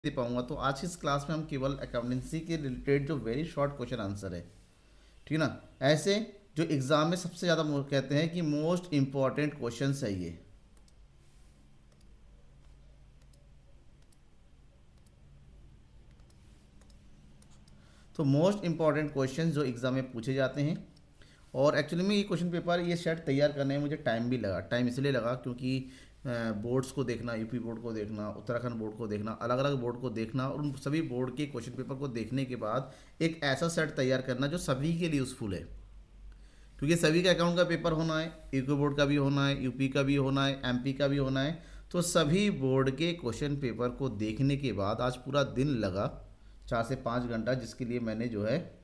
दे पाऊंगा। तो आज की इस क्लास में हम केवल अकाउंटेंसी के रिलेटेड जो वेरी शॉर्ट क्वेश्चन आंसर है, ठीक है ना, ऐसे जो एग्जाम में सबसे ज़्यादा कहते हैं कि मोस्ट इंपॉर्टेंट क्वेश्चन है ये। तो मोस्ट इंपॉर्टेंट क्वेश्चन जो एग्जाम में पूछे जाते हैं। और एक्चुअली में ये क्वेश्चन पेपर ये सेट तैयार करने में मुझे टाइम भी लगा। टाइम इसलिए लगा क्योंकि बोर्ड्स को देखना, यूपी बोर्ड को देखना, उत्तराखंड बोर्ड को देखना, अलग अलग बोर्ड को देखना और उन सभी बोर्ड के क्वेश्चन पेपर को देखने के बाद एक ऐसा सेट तैयार करना जो सभी के लिए यूज़फुल है। क्योंकि सभी का अकाउंट का पेपर होना है, यूपी बोर्ड का भी होना है, यूपी का भी होना है, एमपी का भी होना है। तो सभी बोर्ड के क्वेश्चन पेपर को देखने के बाद आज पूरा दिन लगा, 4 से 5 घंटा, जिसके लिए मैंने जो है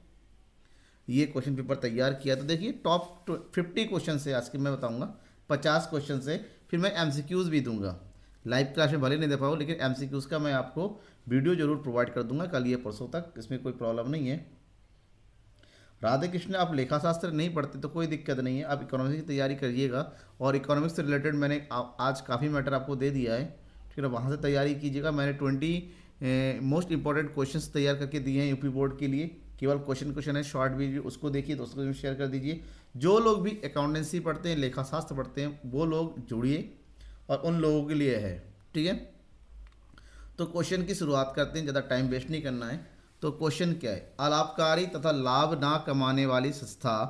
ये क्वेश्चन पेपर तैयार किया। तो देखिए टॉप 50 क्वेश्चन से आज के मैं बताऊंगा, 50 क्वेश्चन से फिर मैं एमसीक्यूज़ भी दूंगा। लाइव क्लास में भले नहीं दे पाऊँ, लेकिन एमसीक्यूज़ का मैं आपको वीडियो जरूर प्रोवाइड कर दूंगा कल या परसों तक, इसमें कोई प्रॉब्लम नहीं है। राधे कृष्ण, आप लेखा शास्त्र नहीं पढ़ते तो कोई दिक्कत नहीं है, आप इकोनॉमिक्स की तैयारी करिएगा। और इकोनॉमिक्स से रिलेटेड मैंने आज काफ़ी मैटर आपको दे दिया है, ठीक है, वहाँ से तैयारी कीजिएगा। मैंने 20 मोस्ट इंपॉर्टेंट क्वेश्चंस तैयार करके दिए हैं यूपी बोर्ड के लिए। केवल क्वेश्चन है, शॉर्ट वीडियो, उसको देखिए, दोस्तों को शेयर कर दीजिए। जो लोग भी अकाउंटेंसी पढ़ते हैं, लेखा शास्त्र पढ़ते हैं, वो लोग जुड़िए और उन लोगों के लिए है, ठीक है। तो क्वेश्चन की शुरुआत करते हैं, ज़्यादा टाइम वेस्ट नहीं करना है। तो क्वेश्चन क्या है? अलाभकारी तथा लाभ ना कमाने वाली संस्था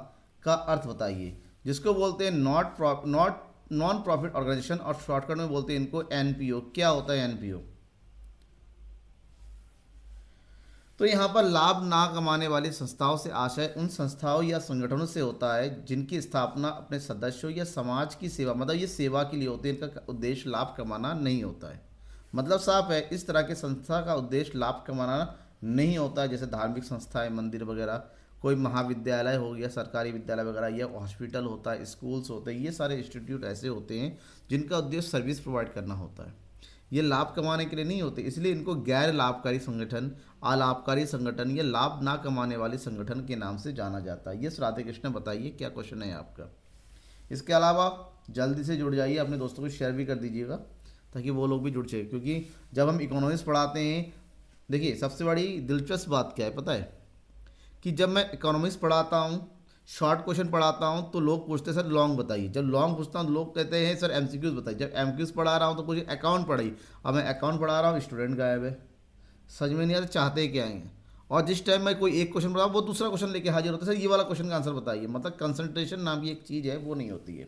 का अर्थ बताइए, जिसको बोलते हैं नॉन प्रॉफिट ऑर्गेनाइजेशन, और शॉर्टकट में बोलते हैं इनको एनपीओ। क्या होता है एनपीओ? तो यहाँ पर लाभ ना कमाने वाली संस्थाओं से आशय उन संस्थाओं या संगठनों से होता है जिनकी स्थापना अपने सदस्यों या समाज की सेवा, मतलब ये सेवा के लिए होती है, इनका उद्देश्य लाभ कमाना नहीं होता है। मतलब साफ है, इस तरह के संस्था का उद्देश्य लाभ कमाना नहीं होता है। जैसे धार्मिक संस्थाएं, मंदिर वगैरह, कोई महाविद्यालय हो गया, सरकारी विद्यालय वगैरह, या हॉस्पिटल होता है, स्कूल्स होते हैं, ये सारे इंस्टीट्यूट ऐसे होते हैं जिनका उद्देश्य सर्विस प्रोवाइड करना होता है, ये लाभ कमाने के लिए नहीं होते। इसलिए इनको गैर लाभकारी संगठन, अलाभकारी संगठन या लाभ ना कमाने वाले संगठन के नाम से जाना जाता है। ये राधे कृष्ण, बताइए क्या क्वेश्चन है आपका। इसके अलावा जल्दी से जुड़ जाइए, अपने दोस्तों को शेयर भी कर दीजिएगा ताकि वो लोग भी जुड़ जाए। क्योंकि जब हम इकोनॉमिक्स पढ़ाते हैं, देखिए सबसे बड़ी दिलचस्प बात क्या है पता है, कि जब मैं इकोनॉमिक्स पढ़ाता हूँ, शॉर्ट क्वेश्चन पढ़ाता हूँ, तो लोग पूछते हैं सर लॉन्ग बताइए। जब लॉन्ग पूछता हूँ लोग कहते हैं सर एमसीक्यूज बताइए। जब एमसीक्यूज पढ़ा रहा हूँ तो कुछ अकाउंट पढ़ाई, अब मैं अकाउंट पढ़ा रहा हूँ, स्टूडेंट गायब है, समझ में नहीं आता चाहते क्या है। और जिस टाइम मैं कोई एक क्वेश्चन पढ़ा, वो दूसरा क्वेश्चन लेके हाजिर होता है, सर ये वाला क्वेश्चन का आंसर बताइए। मतलब कंसंट्रेशन नाम की एक चीज़ है, वो नहीं होती है।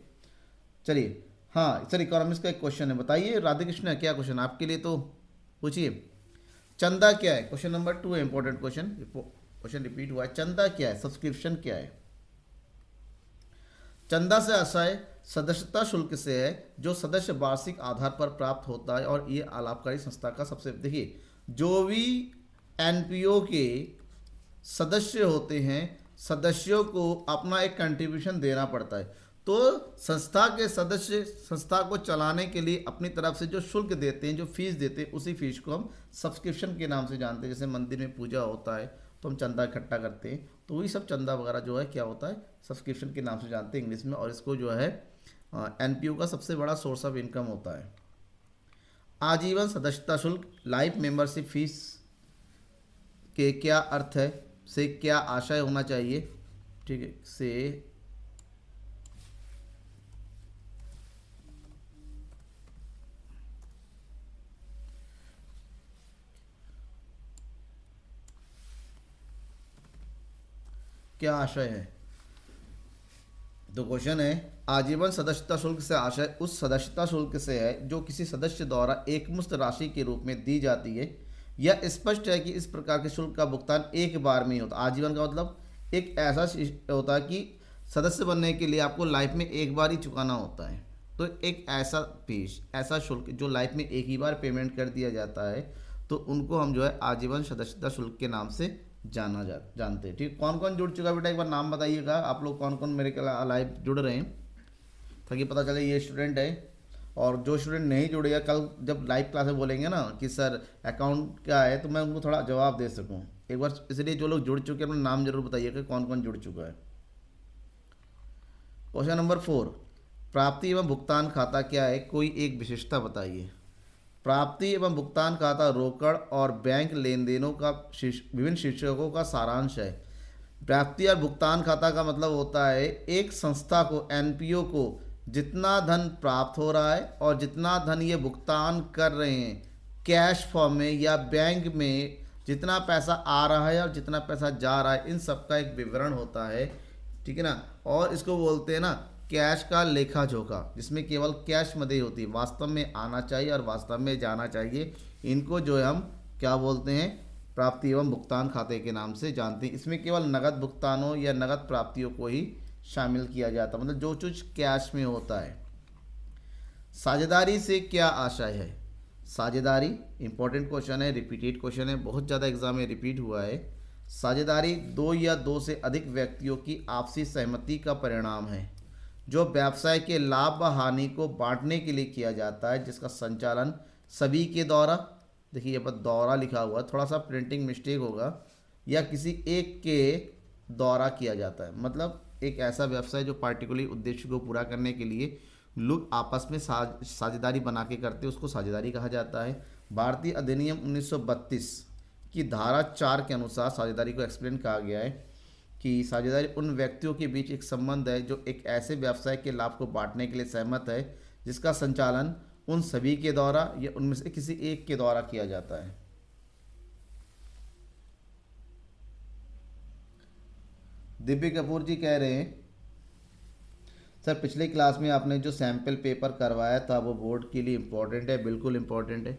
चलिए, हाँ सर इकोनॉमिक्स का एक क्वेश्चन है, बताइए राधे कृष्ण क्या क्वेश्चन है आपके लिए, तो पूछिए। चंदा क्या है? क्वेश्चन नंबर 2 है, इंपॉर्टेंट क्वेश्चन, क्वेश्चन रिपीट हुआ है। चंदा क्या है? सब्सक्रिप्शन क्या है? चंदा से आशय सदस्यता शुल्क से है, जो सदस्य वार्षिक आधार पर प्राप्त होता है, और ये अलाभकारी संस्था का सबसे, देखिए जो भी एनपीओ के सदस्य होते हैं, सदस्यों को अपना एक कंट्रीब्यूशन देना पड़ता है। तो संस्था के सदस्य संस्था को चलाने के लिए अपनी तरफ से जो शुल्क देते हैं, जो फीस देते हैं, उसी फीस को हम सब्सक्रिप्शन के नाम से जानते हैं। जैसे मंदिर में पूजा होता है तो हम चंदा इकट्ठा करते हैं, तो वही सब चंदा वगैरह जो है क्या होता है, सब्सक्रिप्शन के नाम से जानते हैं इंग्लिश में। और इसको जो है एनपीओ का सबसे बड़ा सोर्स ऑफ इनकम होता है। आजीवन सदस्यता शुल्क, लाइफ मेंबरशिप फीस के क्या अर्थ है, से क्या आशय होना चाहिए, ठीक है, से क्या आशय है। तो क्वेश्चन है, आजीवन सदस्यता शुल्क से आशय उस सदस्यता शुल्क से है जो किसी सदस्य द्वारा एकमुश्त राशि के रूप में दी जाती है। यह स्पष्ट है कि इस प्रकार के शुल्क का भुगतान एक बार में ही होता है। आजीवन का मतलब एक ऐसा होता है कि सदस्य बनने के लिए आपको लाइफ में एक बार ही चुकाना होता है। तो एक ऐसा फीस, ऐसा शुल्क जो लाइफ में एक ही बार पेमेंट कर दिया जाता है, तो उनको हम जो है आजीवन सदस्यता शुल्क के नाम से जानते हैं। ठीक, कौन कौन जुड़ चुका बेटा, एक बार नाम बताइएगा आप लोग, कौन कौन मेरे लाइव जुड़ रहे हैं, ताकि पता चले ये स्टूडेंट है। और जो स्टूडेंट नहीं जुड़ेगा, कल जब लाइव क्लास में बोलेंगे ना कि सर अकाउंट क्या है, तो मैं उनको थोड़ा जवाब दे सकूं एक बार। इसलिए जो लोग जुड़ चुके हैं अपना नाम जरूर बताइएगा कौन कौन जुड़ चुका है। क्वेश्चन नंबर 4, प्राप्ति एवं भुगतान खाता क्या है, कोई एक विशेषता बताइए। प्राप्ति एवं भुगतान खाता रोकड़ और बैंक लेन देनों का विभिन्न शीर्षकों का सारांश है। प्राप्ति और भुगतान खाता का मतलब होता है एक संस्था को, एनपीओ को, जितना धन प्राप्त हो रहा है और जितना धन ये भुगतान कर रहे हैं कैश फॉर्म में या बैंक में, जितना पैसा आ रहा है और जितना पैसा जा रहा है, इन सब का एक विवरण होता है, ठीक है ना। और इसको बोलते हैं ना कैश का लेखा जोखा, जिसमें केवल कैश मदे होती है, वास्तव में आना चाहिए और वास्तव में जाना चाहिए। इनको जो है हम क्या बोलते हैं, प्राप्ति एवं भुगतान खाते के नाम से जानते हैं। इसमें केवल नगद भुगतानों या नगद प्राप्तियों को ही शामिल किया जाता है, मतलब जो कुछ कैश में होता है। साझेदारी से क्या आशय है? साझेदारी इंपॉर्टेंट क्वेश्चन है, रिपीटेड क्वेश्चन है, बहुत ज़्यादा एग्जाम में रिपीट हुआ है। साझेदारी दो या दो से अधिक व्यक्तियों की आपसी सहमति का परिणाम है जो व्यवसाय के लाभ व हानि को बांटने के लिए किया जाता है, जिसका संचालन सभी के द्वारा, देखिए यहाँ पर द्वारा लिखा हुआ है, थोड़ा सा प्रिंटिंग मिस्टेक होगा, या किसी एक के द्वारा किया जाता है। मतलब एक ऐसा व्यवसाय जो पार्टिकुलर उद्देश्य को पूरा करने के लिए लोग आपस में साझेदारी बना के करते हैं, उसको साझेदारी कहा जाता है। भारतीय अधिनियम 1932 की धारा 4 के अनुसार साझेदारी को एक्सप्लेन कहा गया है कि साझेदारी उन व्यक्तियों के बीच एक संबंध है जो एक ऐसे व्यवसाय के लाभ को बांटने के लिए सहमत है जिसका संचालन उन सभी के द्वारा या उनमें से किसी एक के द्वारा किया जाता है। दिव्य कपूर जी कह रहे हैं सर पिछले क्लास में आपने जो सैम्पल पेपर करवाया था वो बोर्ड के लिए इम्पोर्टेंट है। बिल्कुल इम्पोर्टेंट है,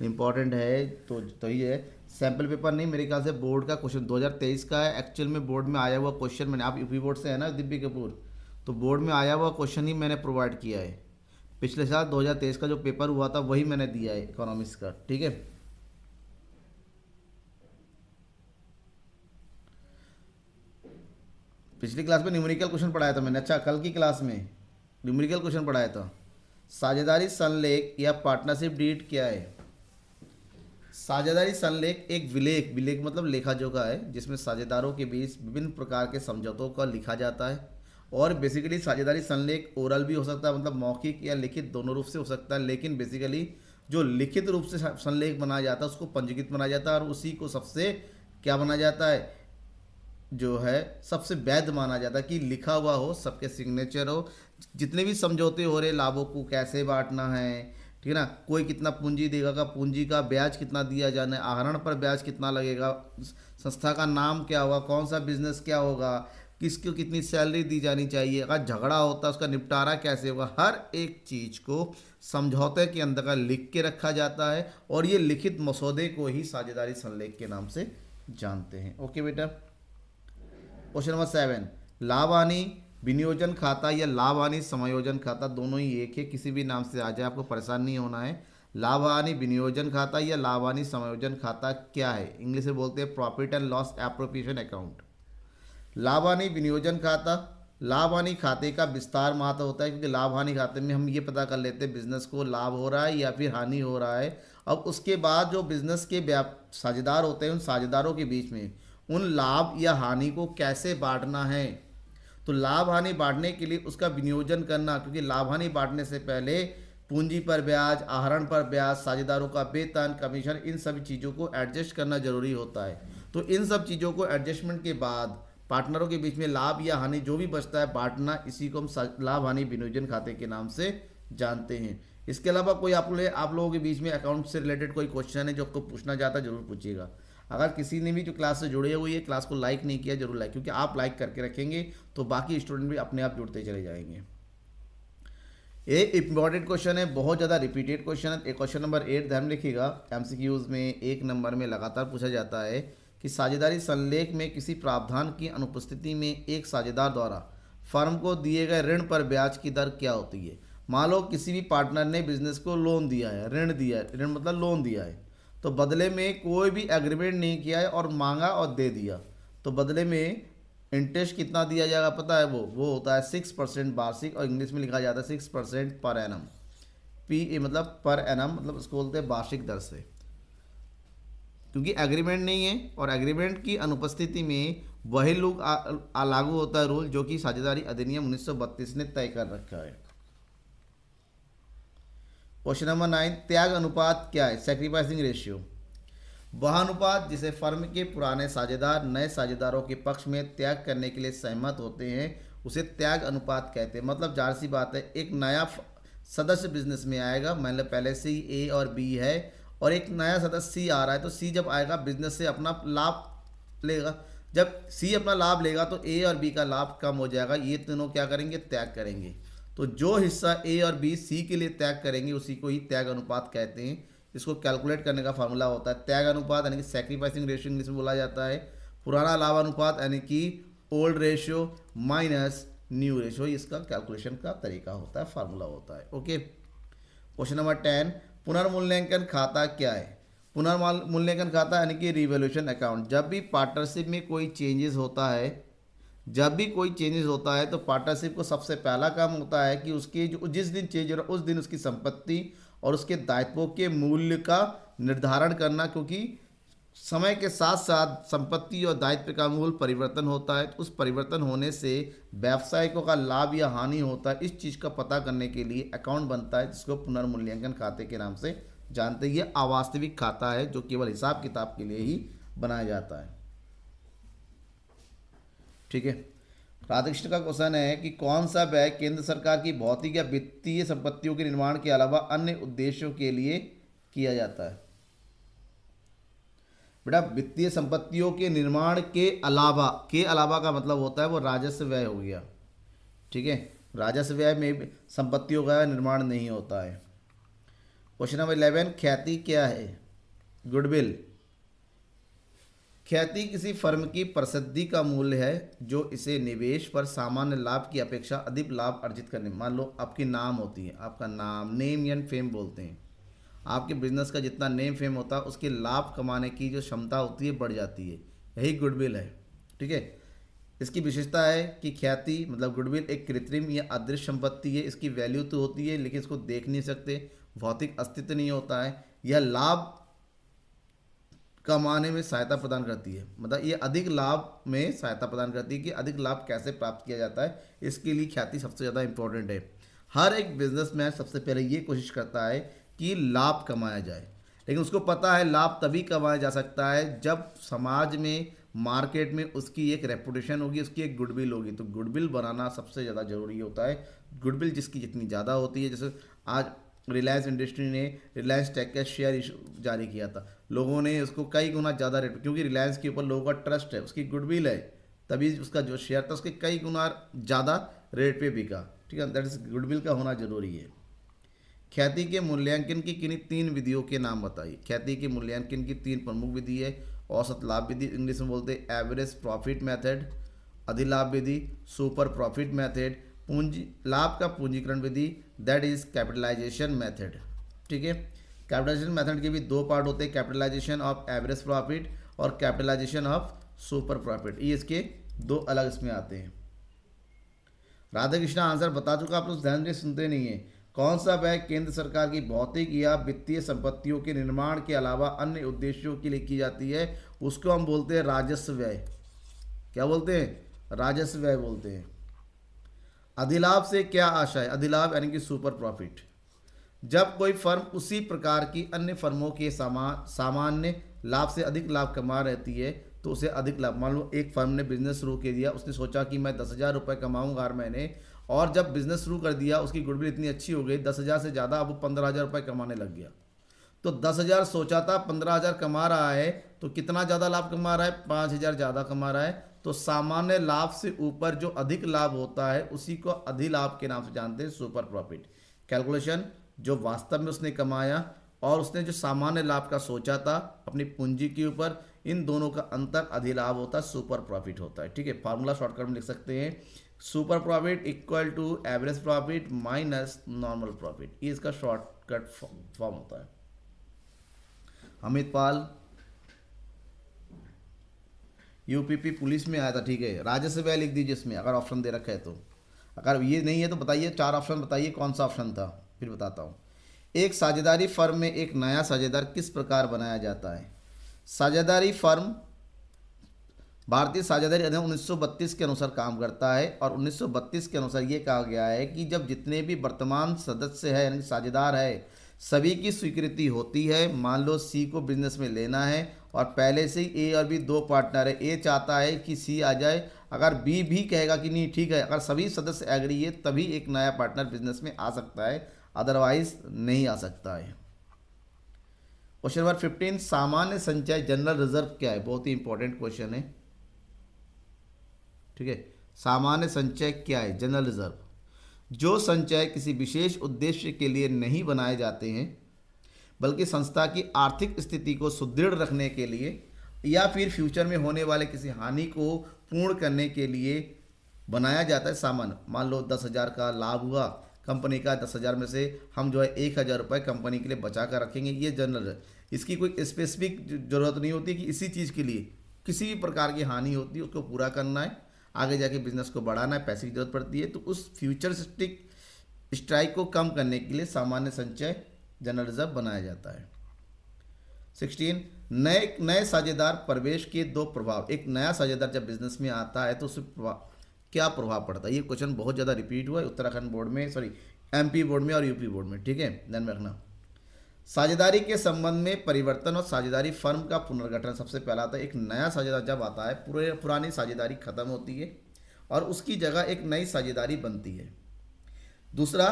इम्पोर्टेंट है तो ही है। सैम्पल पेपर नहीं, मेरे ख्याल से बोर्ड का क्वेश्चन 2023 का है। एक्चुअल में बोर्ड में आया हुआ क्वेश्चन मैंने, आप यूपी बोर्ड से है ना दिव्य कपूर, तो बोर्ड में आया हुआ क्वेश्चन ही मैंने प्रोवाइड किया है। पिछले साल 2023 का जो पेपर हुआ था वही मैंने दिया है इकोनॉमिक्स का, ठीक है। पिछली क्लास में न्यूमेरिकल क्वेश्चन पढ़ाया था मैंने। अच्छा, कल की क्लास में न्यूमेरिकल क्वेश्चन पढ़ाया था। साझेदारी संलेख या पार्टनरशिप डीड क्या है? साझेदारी संलेख एक विलेख, विलेख मतलब लेखा जोखा है, जिसमें साझेदारों के बीच विभिन्न प्रकार के समझौतों का लिखा जाता है। और बेसिकली साझेदारी संलेख ओरल भी हो सकता है, मतलब मौखिक या लिखित दोनों रूप से हो सकता है, लेकिन बेसिकली जो लिखित रूप से संलेख बनाया जाता है उसको पंजीकृत बनाया जाता है और उसी को सबसे क्या बनाया जाता है, जो है सबसे वैध माना जाता है कि लिखा हुआ हो, सबके सिग्नेचर हो, जितने भी समझौते हो रहे लाभों को कैसे बांटना है, ठीक है ना, कोई कितना पूंजी देगा का पूंजी का ब्याज कितना दिया जाना है, आहरण पर ब्याज कितना लगेगा, संस्था का नाम क्या होगा, कौन सा बिजनेस क्या होगा, किसको कितनी सैलरी दी जानी चाहिए, अगर झगड़ा होता है उसका निपटारा कैसे होगा, हर एक चीज़ को समझौते के अंदर का लिख के रखा जाता है और ये लिखित मसौदे को ही साझेदारी संलेख के नाम से जानते हैं। ओके बेटा। क्वेश्चन नंबर 7, लाभ हानि विनियोजन खाता या लाभ हानि समायोजन खाता दोनों ही एक है, किसी भी नाम से आ जाए आपको परेशान नहीं होना है। लाभ हानि विनियोजन खाता या लाभ हानि समायोजन खाता क्या है? इंग्लिश में बोलते हैं profit and loss appropriation account. लाभ हानि विनियोजन खाता, लाभ हानि खाते का विस्तार महत्व होता है, क्योंकि लाभ हानि खाते में हम ये पता कर लेते हैं बिजनेस को लाभ हो रहा है या फिर हानि हो रहा है। अब उसके बाद जो बिजनेस के साझेदार होते हैं उन साझेदारों के बीच में उन लाभ या हानि को कैसे बांटना है। तो लाभ हानि बांटने के लिए उसका विनियोजन करना, क्योंकि लाभ हानि बांटने से पहले पूंजी पर ब्याज, आहरण पर ब्याज, साझेदारों का वेतन, कमीशन, इन सभी चीज़ों को एडजस्ट करना जरूरी होता है। तो इन सब चीज़ों को एडजस्टमेंट के बाद पार्टनरों के बीच में लाभ या हानि जो भी बचता है बांटना, इसी को हम लाभ हानि विनियोजन खाते के नाम से जानते हैं। इसके अलावा कोई आप लोगों के बीच में अकाउंट से रिलेटेड कोई क्वेश्चन है जो आपको पूछना चाहता है जरूर पूछिएगा। अगर किसी ने भी जो क्लास से जुड़े हुए है क्लास को लाइक नहीं किया जरूर लाइक, क्योंकि आप लाइक करके रखेंगे तो बाकी स्टूडेंट भी अपने आप जुड़ते चले जाएंगे। एक इंपॉर्टेंट क्वेश्चन है, बहुत ज़्यादा रिपीटेड क्वेश्चन है। क्वेश्चन नंबर 8 ध्यान लिखिएगा, एमसीक्यूज में 1 नंबर में लगातार पूछा जाता है कि साझेदारी संलेख में किसी प्रावधान की अनुपस्थिति में एक साझेदार द्वारा फर्म को दिए गए ऋण पर ब्याज की दर क्या होती है। मान लो किसी भी पार्टनर ने बिजनेस को लोन दिया है, ऋण दिया है, ऋण मतलब लोन दिया है, तो बदले में कोई भी एग्रीमेंट नहीं किया है और मांगा और दे दिया, तो बदले में इंटरेस्ट कितना दिया जाएगा पता है? वो होता है 6% वार्षिक, और इंग्लिश में लिखा जाता है 6% पर एनम। पी मतलब पर एनम, मतलब उसको बोलते हैं वार्षिक दर से, क्योंकि एग्रीमेंट नहीं है और एग्रीमेंट की अनुपस्थिति में वही लोग लागू होता है रूल जो कि साझेदारी अधिनियम 1932 ने तय कर रखा है। क्वेश्चन नंबर 9, त्याग अनुपात क्या है? Sacrificing ratio. वह अनुपात जिसे फर्म के पुराने साझेदार नए साझेदारों के पक्ष में त्याग करने के लिए सहमत होते हैं उसे त्याग अनुपात कहते हैं। मतलब जाहिर सी बात है, एक नया सदस्य बिजनेस में आएगा, मतलब पहले से ही ए और बी है और एक नया सदस्य सी आ रहा है, तो सी जब आएगा बिजनेस से अपना लाभ लेगा। जब सी अपना लाभ लेगा तो ए और बी का लाभ कम हो जाएगा, ये तीनों क्या करेंगे? त्याग करेंगे। तो जो हिस्सा ए और बी सी के लिए त्याग करेंगे उसी को ही त्याग अनुपात कहते हैं। इसको कैलकुलेट करने का फार्मूला होता है त्याग अनुपात, यानी कि सैक्रिफाइसिंग रेशियो इंग्लिश में बोला जाता है। पुराना लाभ अनुपात यानी कि old ratio minus new ratio, इसका कैलकुलेशन का तरीका होता है, फार्मूला होता है। ओके। क्वेश्चन नंबर 10, पुनर्मूल्यांकन खाता क्या है? पुनर्मूल्यांकन खाता यानी कि रिवैल्यूएशन अकाउंट। जब भी पार्टनरशिप में कोई चेंजेस होता है, जब भी कोई चेंजेस होता है तो पार्टनरशिप को सबसे पहला काम होता है कि उसकी जो जिस दिन चेंज हो रहा है उस दिन उसकी संपत्ति और उसके दायित्वों के मूल्य का निर्धारण करना, क्योंकि समय के साथ साथ संपत्ति और दायित्व का मूल्य परिवर्तन होता है। तो उस परिवर्तन होने से व्यावसायिकों का लाभ या हानि होता है, इस चीज़ का पता करने के लिए अकाउंट बनता है जिसको पुनर्मूल्यांकन खाते के नाम से जानते हैं। ये अवास्तविक खाता है जो केवल हिसाब किताब के लिए ही बनाया जाता है। ठीक है। राधाकृष्ण का क्वेश्चन है कि कौन सा व्यय केंद्र सरकार की भौतिक या वित्तीय संपत्तियों के निर्माण के अलावा अन्य उद्देश्यों के लिए किया जाता है? बेटा, वित्तीय संपत्तियों के निर्माण के अलावा का मतलब होता है वो राजस्व व्यय हो गया। ठीक है, राजस्व व्यय में संपत्तियों का निर्माण नहीं होता है। क्वेश्चन नंबर 11, ख्याति क्या है? गुडविल। ख्याति किसी फर्म की प्रसिद्धि का मूल्य है जो इसे निवेश पर सामान्य लाभ की अपेक्षा अधिक लाभ अर्जित करने। मान लो आपकी नाम होती है, आपका नाम, नेम एंड फेम बोलते हैं। आपके बिजनेस का जितना नेम फेम होता है उसके लाभ कमाने की जो क्षमता होती है बढ़ जाती है, यही गुडविल है। ठीक है। इसकी विशेषता है कि ख्याति मतलब गुडविल एक कृत्रिम या अदृश्य संपत्ति है। इसकी वैल्यू तो होती है लेकिन इसको देख नहीं सकते, भौतिक अस्तित्व नहीं होता है। यह लाभ कमाने में सहायता प्रदान करती है, मतलब ये अधिक लाभ में सहायता प्रदान करती है कि अधिक लाभ कैसे प्राप्त किया जाता है, इसके लिए ख्याति सबसे ज़्यादा इंपॉर्टेंट है। हर एक बिजनेसमैन सबसे पहले ये कोशिश करता है कि लाभ कमाया जाए, लेकिन उसको पता है लाभ तभी कमाया जा सकता है जब समाज में, मार्केट में उसकी एक रेपुटेशन होगी, उसकी एक गुडविल होगी। तो गुडविल बनाना सबसे ज़्यादा जरूरी होता है। गुडविल जिसकी जितनी ज़्यादा होती है, जैसे आज रिलायंस इंडस्ट्री ने रिलायंस टेक का शेयर जारी किया था, लोगों ने उसको कई गुना ज़्यादा रेट, क्योंकि रिलायंस के ऊपर लोगों का ट्रस्ट है, उसकी गुडविल है, तभी उसका जो शेयर था उसके कई गुना ज़्यादा रेट पे बिका। ठीक है, दैट इज गुडविल का होना जरूरी है। ख्याति के मूल्यांकन की किन्हीं 3 विधियों के नाम बताइए। ख्याति के मूल्यांकन की 3 प्रमुख विधि है। औसत लाभ विधि, इंग्लिश में बोलते हैं एवरेज प्रॉफिट मेथड, अधिलाभ विधि, सुपर प्रॉफिट मेथड, पूंजी लाभ का पूंजीकरण विधि, दैट इज कैपिटलाइजेशन मेथड। ठीक है, कैपिटलाइजेशन मेथड के भी 2 पार्ट होते हैं, कैपिटलाइजेशन ऑफ एवरेज प्रॉफिट और कैपिटलाइजेशन ऑफ सुपर प्रॉफिट। ये इसके 2 अलग इसमें आते हैं। राधा कृष्णा आंसर बता चुका, आप लोग ध्यान से सुनते नहीं है। कौन सा व्यय केंद्र सरकार की भौतिक या वित्तीय संपत्तियों के निर्माण के अलावा अन्य उद्देश्यों के लिए की जाती है, उसको हम बोलते हैं राजस्व व्यय। क्या बोलते हैं? राजस्व व्यय बोलते हैं। अधिलाभ से क्या आशा है? अधिलाभ यानी कि सुपर प्रॉफिट। जब कोई फर्म उसी प्रकार की अन्य फर्मों के सामान्य लाभ से अधिक लाभ कमा रहती है तो उसे अधिक लाभ। मान लो एक फर्म ने बिजनेस शुरू कर दिया, उसने सोचा कि मैं 10,000 रुपये कमाऊंगा हर महीने, और जब बिजनेस शुरू कर दिया उसकी गुडविल इतनी अच्छी हो गई, 10,000 से ज़्यादा अब वो 15,000 रुपये कमाने लग गया। तो 10,000 सोचा था, 15,000 कमा रहा है, तो कितना ज़्यादा लाभ कमा रहा है? 5,000 ज़्यादा कमा रहा है। तो सामान्य लाभ से ऊपर जो अधिक लाभ होता है उसी को अधिलाभ के नाम से जानते हैं, सुपर प्रॉफिट। कैलकुलेशन जो वास्तव में उसने कमाया और उसने जो सामान्य लाभ का सोचा था अपनी पूंजी के ऊपर, इन दोनों का अंतर अधिलाभ होता है, सुपर प्रॉफिट होता है। ठीक है, फार्मूला शॉर्टकट में लिख सकते हैं, super profit equal to average profit minus normal profit. ये इसका शॉर्टकट फॉर्म होता है। अमित पाल यूपीपी पुलिस में आया था। ठीक है, राजस्व व्यय लिख दीजिए इसमें, अगर ऑप्शन दे रखा है तो। अगर ये नहीं है तो बताइए, 4 ऑप्शन बताइए कौन सा ऑप्शन था, फिर बताता हूँ। एक साझेदारी फर्म में एक नया साझेदार किस प्रकार बनाया जाता है? साझेदारी फर्म भारतीय साझेदारी अधिनियम 1932 के अनुसार काम करता है, और 1932 के अनुसार ये कहा गया है कि जब जितने भी वर्तमान सदस्य है यानी साझेदार है, सभी की स्वीकृति होती है। मान लो सी को बिजनेस में लेना है और पहले से ही ए और बी दो पार्टनर है, ए चाहता है कि सी आ जाए, अगर बी भी कहेगा कि नहीं ठीक है, अगर सभी सदस्य एग्री है तभी एक नया पार्टनर बिजनेस में आ सकता है, अदरवाइज नहीं आ सकता है। क्वेश्चन नंबर 15, सामान्य संचय जनरल रिजर्व क्या है? बहुत ही इंपॉर्टेंट क्वेश्चन है, ठीक है। सामान्य संचय क्या है? जनरल रिजर्व जो संचय किसी विशेष उद्देश्य के लिए नहीं बनाए जाते हैं बल्कि संस्था की आर्थिक स्थिति को सुदृढ़ रखने के लिए या फिर फ्यूचर में होने वाले किसी हानि को पूर्ण करने के लिए बनाया जाता है। सामान्य, मान लो 10,000 का लाभ हुआ कंपनी का, 10,000 में से हम जो है 1,000 रुपये कंपनी के लिए बचा कर रखेंगे, ये जनरल है। इसकी कोई स्पेसिफिक ज़रूरत नहीं होती कि इसी चीज़ के लिए किसी भी प्रकार की हानि होती है उसको पूरा करना है, आगे जाके बिजनेस को बढ़ाना है, पैसे की जरूरत पड़ती है, तो उस फ्यूचरिस्टिक स्ट्राइक को कम करने के लिए सामान्य संचय जनरल रिजर्व बनाया जाता है। 16, नए साझेदार प्रवेश के दो प्रभाव। एक नया साझेदार जब बिजनेस में आता है तो उससे क्या प्रभाव पड़ता है? ये क्वेश्चन बहुत ज़्यादा रिपीट हुआ है उत्तराखंड बोर्ड में, सॉरी एमपी बोर्ड में और यूपी बोर्ड में, ठीक है, ध्यान में रखना। साझेदारी के संबंध में परिवर्तन और साझेदारी फर्म का पुनर्गठन। सबसे पहला आता है, एक नया साझेदार जब आता है पुरानी साझेदारी खत्म होती है और उसकी जगह एक नई साझेदारी बनती है। दूसरा,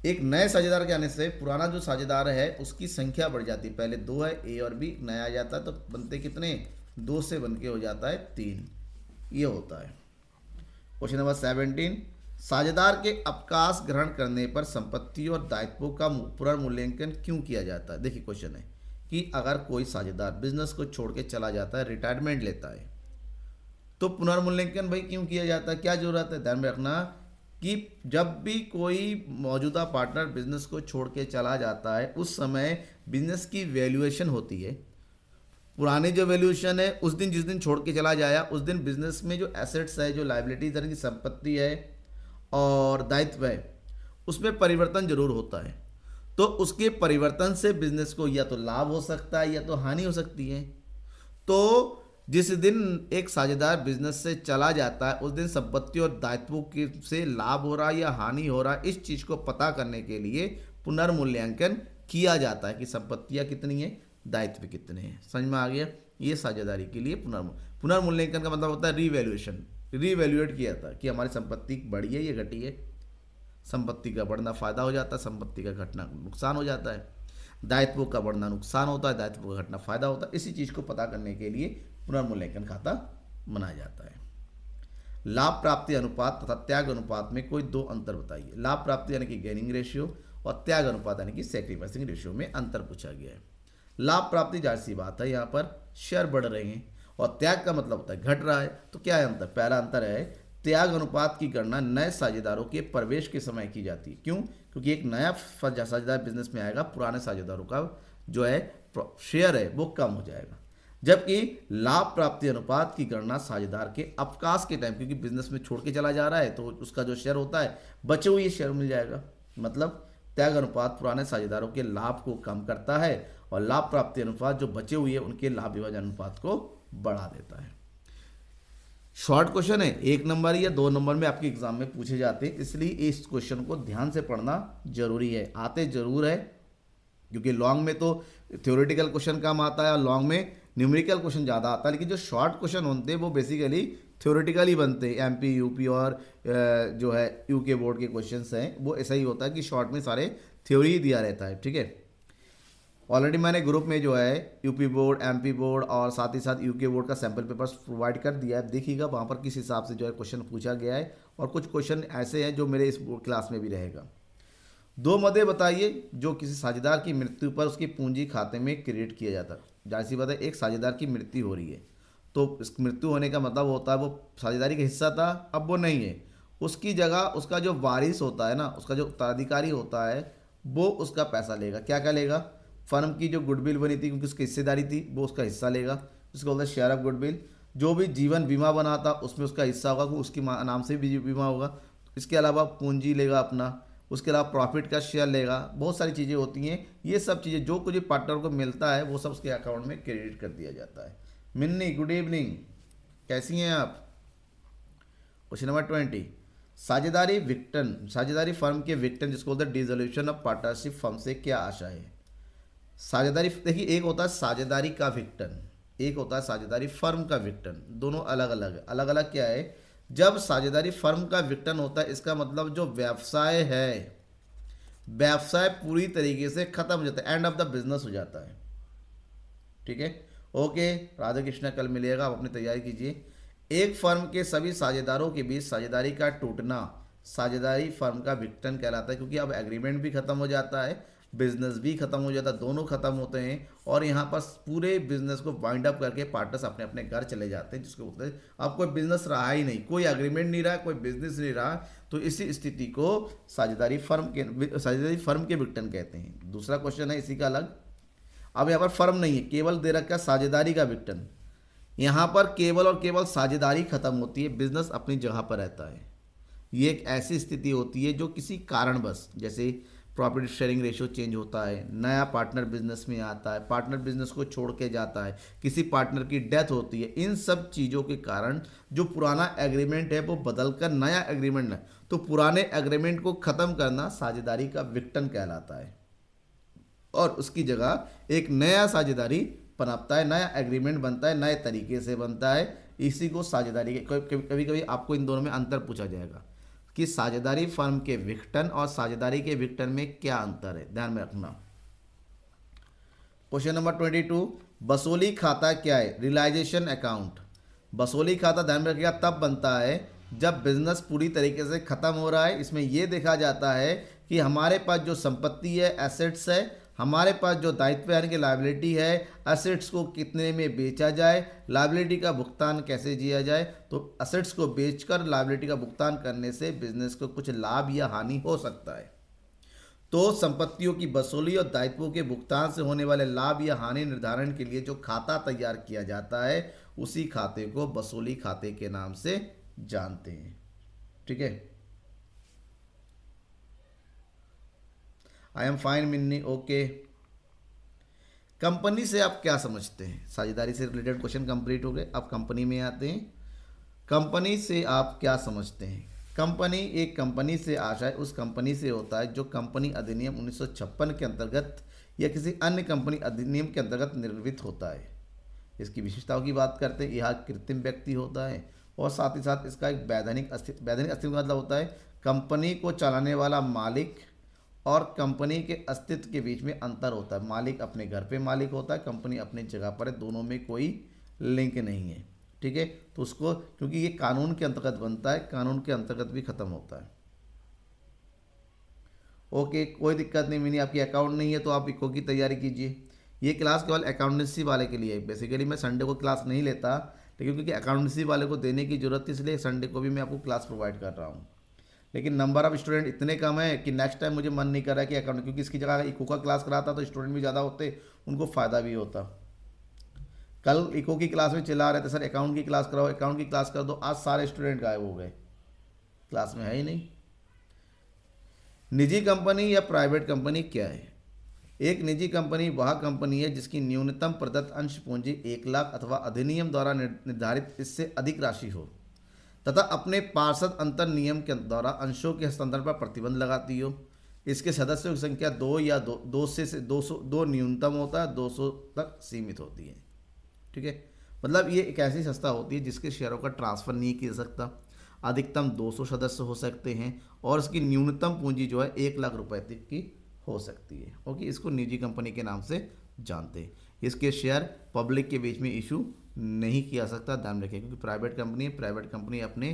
एक नए साझेदार के आने से पुराना जो साझेदार है उसकी संख्या बढ़ जाती है। पहले 2 है, ए और बी, नया आ जाता है तो बनते कितने? 2 से बन के हो जाता है 3, ये होता है। क्वेश्चन नंबर 17, साझेदार के अवकाश ग्रहण करने पर संपत्ति और दायित्वों का पुनर्मूल्यांकन क्यों किया जाता है? देखिए क्वेश्चन है कि अगर कोई साझेदार बिजनेस को छोड़ के चला जाता है, रिटायरमेंट लेता है, तो पुनर्मूल्यांकन भाई क्यों किया जाता है, क्या जरूरत है? ध्यान में रखना कि जब भी कोई मौजूदा पार्टनर बिजनेस को छोड़ के चला जाता है उस समय बिजनेस की वैल्यूएशन होती है। पुरानी जो वैल्यूएशन है उस दिन, जिस दिन छोड़ के चला जाया उस दिन बिजनेस में जो एसेट्स है, जो लायबिलिटीज यानी कि संपत्ति है और दायित्व है, उसमें परिवर्तन जरूर होता है। तो उसके परिवर्तन से बिजनेस को या तो लाभ हो सकता है या तो हानि हो सकती है। तो जिस दिन एक साझेदार बिजनेस से चला जाता है उस दिन संपत्ति और दायित्वों के से लाभ हो रहा है या हानि हो रहा है, इस चीज़ को पता करने के लिए पुनर्मूल्यांकन किया जाता है कि संपत्तियां कितनी हैं, दायित्व कितने हैं। समझ में आ गया? ये साझेदारी के लिए पुनर्मूल्यांकन का मतलब होता है रीवैल्यूएशन, रीवैल्यूएट किया था कि हमारी संपत्ति बढ़ी है या घटी है। संपत्ति का बढ़ना फायदा हो जाता है, संपत्ति का घटना नुकसान हो जाता है, दायित्वों का बढ़ना नुकसान होता है, दायित्वों का घटना फायदा होता है। इसी चीज़ को पता करने के लिए पुनर्मूल्यांकन खाता बनाया जाता है। लाभ प्राप्ति अनुपात तथा त्याग अनुपात में कोई दो अंतर बताइए। लाभ प्राप्ति यानी कि गेनिंग रेशियो और त्याग अनुपात यानी कि सैक्रिफाइसिंग रेशियो में अंतर पूछा गया है। लाभ प्राप्ति जाहिर सी बात है, यहाँ पर शेयर बढ़ रहे हैं, और त्याग का मतलब होता है घट रहा है। तो क्या है अंतर? पहला अंतर है त्याग अनुपात की गणना नए साझेदारों के प्रवेश के समय की जाती है। क्यों? क्योंकि एक नया साझेदार बिजनेस में आएगा, पुराने साझेदारों का जो है शेयर है वो कम हो जाएगा। जबकि लाभ प्राप्ति अनुपात की गणना साझेदार के अवकाश के टाइम, क्योंकि बिजनेस में छोड़ के चला जा रहा है तो उसका जो शेयर होता है बचे हुए शेयर मिल जाएगा। मतलब त्याग अनुपात पुराने साझेदारों के लाभ को कम करता है और लाभ प्राप्ति अनुपात जो बचे हुए हैं उनके लाभ विभाजन अनुपात को बढ़ा देता है। शॉर्ट क्वेश्चन है, 1 नंबर या 2 नंबर में आपके एग्जाम में पूछे जाते हैं, इसलिए इस क्वेश्चन को ध्यान से पढ़ना जरूरी है। आते जरूर है क्योंकि लॉन्ग में तो थ्योरेटिकल क्वेश्चन कम आता है और लॉन्ग में न्यूमेरिकल क्वेश्चन ज़्यादा आता है, लेकिन जो शॉर्ट क्वेश्चन होते हैं वो बेसिकली थ्योरेटिकल ही बनते हैं। एमपी, यूपी और जो है यूके बोर्ड के क्वेश्चंस हैं वो ऐसा ही होता है कि शॉर्ट में सारे थ्योरी ही दिया रहता है, ठीक है। ऑलरेडी मैंने ग्रुप में जो है यूपी बोर्ड, एमपी बोर्ड और साथ ही साथ यूके बोर्ड का सैम्पल पेपर्स प्रोवाइड कर दिया है। देखिएगा वहाँ पर किस हिसाब से जो है क्वेश्चन पूछा गया है, और कुछ क्वेश्चन ऐसे हैं जो मेरे इस क्लास में भी रहेगा। 2 मदे बताइए जो किसी साझेदार की मृत्यु पर उसकी पूंजी खाते में क्रेडिट किया जाता है। जाहिर सी बात है, एक साझेदार की मृत्यु हो रही है तो इस मृत्यु होने का मतलब होता है वो साझेदारी का हिस्सा था, अब वो नहीं है, उसकी जगह उसका जो वारिस होता है ना, उसका जो उत्तराधिकारी होता है वो उसका पैसा लेगा। क्या क्या लेगा? फर्म की जो गुडविल बनी थी क्योंकि उसकी हिस्सेदारी थी वो उसका हिस्सा लेगा, उसको बोलते हैं शेयर ऑफ गुडविल। जो भी जीवन बीमा बना था उसमें उसका हिस्सा होगा, उसके नाम से भी बीमा होगा। इसके अलावा पूंजी लेगा अपना, उसके अलावा प्रॉफिट का शेयर लेगा, बहुत सारी चीज़ें होती हैं। ये सब चीज़ें जो कुछ पार्टनर को मिलता है वो सब उसके अकाउंट में क्रेडिट कर दिया जाता है। मिन्नी, गुड इवनिंग, कैसी हैं आप? क्वेश्चन नंबर 20, साझेदारी विघटन, साझेदारी फर्म के विघटन जिसको बोलते हैं डिसोल्यूशन ऑफ पार्टनरशिप फर्म से क्या आशा है? साझेदारी देखिए, एक होता है साझेदारी का विघटन, एक होता है साझेदारी फर्म का विघटन, दोनों अलग अलग है। अलग अलग क्या है? जब साझेदारी फर्म का विघटन होता है इसका मतलब जो व्यवसाय है, व्यवसाय पूरी तरीके से खत्म हो जाता है, एंड ऑफ द बिजनेस हो जाता है। ठीक है, ओके, राधा कृष्णा, कल मिलेगा, आप अपनी तैयारी कीजिए। एक फर्म के सभी साझेदारों के बीच साझेदारी का टूटना साझेदारी फर्म का विघटन कहलाता है, क्योंकि अब एग्रीमेंट भी खत्म हो जाता है, बिजनेस भी खत्म हो जाता है, दोनों खत्म होते हैं और यहाँ पर पूरे बिजनेस को वाइंड अप करके पार्टनर्स अपने अपने घर चले जाते हैं, जिसको बोलते हैं अब कोई बिजनेस रहा ही नहीं, कोई एग्रीमेंट नहीं रहा, कोई बिजनेस नहीं रहा। तो इसी स्थिति को साझेदारी फर्म के विघटन कहते हैं। दूसरा क्वेश्चन है इसी का अलग। अब यहाँ पर फर्म नहीं है, केवल दे रखा है साझेदारी का विघटन। यहाँ पर केवल और केवल साझेदारी खत्म होती है, बिजनेस अपनी जगह पर रहता है। ये एक ऐसी स्थिति होती है जो किसी कारणवश, जैसे प्रॉफिट शेयरिंग रेशियो चेंज होता है, नया पार्टनर बिजनेस में आता है, पार्टनर बिजनेस को छोड़ के जाता है, किसी पार्टनर की डेथ होती है, इन सब चीज़ों के कारण जो पुराना एग्रीमेंट है वो बदलकर नया एग्रीमेंट है, तो पुराने एग्रीमेंट को ख़त्म करना साझेदारी का विघटन कहलाता है और उसकी जगह एक नया साझेदारी पनपता है, नया एग्रीमेंट बनता है, नए तरीके से बनता है। इसी को साझेदारी के, कभी कभी आपको इन दोनों में अंतर पूछा जाएगा कि साझेदारी फर्म के विघटन और साझेदारी के विघटन में क्या अंतर है, ध्यान में रखना। क्वेश्चन नंबर 22, बसोली खाता क्या है? Realisation account. बसोली खाता ध्यान में रखिएगा तब बनता है जब बिजनेस पूरी तरीके से खत्म हो रहा है। इसमें यह देखा जाता है कि हमारे पास जो संपत्ति है, एसेट्स है, हमारे पास जो दायित्व यानी कि लायबिलिटी है, एसेट्स को कितने में बेचा जाए, लायबिलिटी का भुगतान कैसे किया जाए। तो एसेट्स को बेचकर लायबिलिटी का भुगतान करने से बिजनेस को कुछ लाभ या हानि हो सकता है। तो संपत्तियों की वसूली और दायित्वों के भुगतान से होने वाले लाभ या हानि निर्धारण के लिए जो खाता तैयार किया जाता है उसी खाते को वसूली खाते के नाम से जानते हैं। ठीक है, I am fine Minni, okay. Company से आप क्या समझते हैं? साझेदारी से रिलेटेड क्वेश्चन कंप्लीट हो गए। अब कंपनी में आते हैं। कंपनी से आप क्या समझते हैं? कंपनी, एक कंपनी से आशय उस कंपनी से होता है जो कंपनी अधिनियम 1956 के अंतर्गत या किसी अन्य कंपनी अधिनियम के अंतर्गत निर्मित होता है। इसकी विशेषताओं की बात करते हैं। यह कृत्रिम व्यक्ति होता है और साथ ही साथ इसका एक वैधानिक अस्तित्व का मतलब होता है कंपनी को चलाने वाला मालिक और कंपनी के अस्तित्व के बीच में अंतर होता है। मालिक अपने घर पे मालिक होता है, कंपनी अपनी जगह पर है, दोनों में कोई लिंक नहीं है। ठीक है, तो उसको, क्योंकि ये कानून के अंतर्गत बनता है, कानून के अंतर्गत भी खत्म होता है। ओके, कोई दिक्कत नहीं। मैंने आपकी अकाउंट नहीं है तो आप इको की तैयारी कीजिए। ये क्लास केवल अकाउंटेंसी वाले के लिए है। बेसिकली मैं संडे को क्लास नहीं लेता, लेकिन क्योंकि अकाउंटेंसी वाले को देने की जरूरत थी इसलिए संडे को भी मैं आपको क्लास प्रोवाइड कर रहा हूँ। लेकिन नंबर ऑफ स्टूडेंट इतने कम है कि नेक्स्ट टाइम मुझे मन नहीं कर रहा है कि अकाउंट, क्योंकि इसकी जगह इको का क्लास कराता तो स्टूडेंट भी ज़्यादा होते, उनको फ़ायदा भी होता। कल इको की क्लास में चिल्ला रहे थे सर अकाउंट की क्लास कराओ, अकाउंट की क्लास कर दो, आज सारे स्टूडेंट गायब हो गए, क्लास में है ही नहीं। निजी कंपनी या प्राइवेट कंपनी क्या है? एक निजी कंपनी वह कंपनी है जिसकी न्यूनतम प्रदत्त अंश पूंजी 1 लाख अथवा अधिनियम द्वारा निर्धारित इससे अधिक राशि हो तथा अपने पार्षद अंतर नियम के द्वारा अंशों के हस्तांतरण पर प्रतिबंध लगाती हो। इसके सदस्यों की संख्या 2 या 200 न्यूनतम होता है, 200 तक सीमित होती है। ठीक है, मतलब ये एक ऐसी संस्था होती है जिसके शेयरों का ट्रांसफर नहीं किया जा सकता। अधिकतम 200 सदस्य हो सकते हैं और इसकी न्यूनतम पूंजी जो है 1 लाख रुपए तक की हो सकती है। ओके, इसको निजी कंपनी के नाम से जानते हैं। इसके शेयर पब्लिक के बीच में इशू नहीं किया सकता, ध्यान रखें, क्योंकि प्राइवेट कंपनी अपने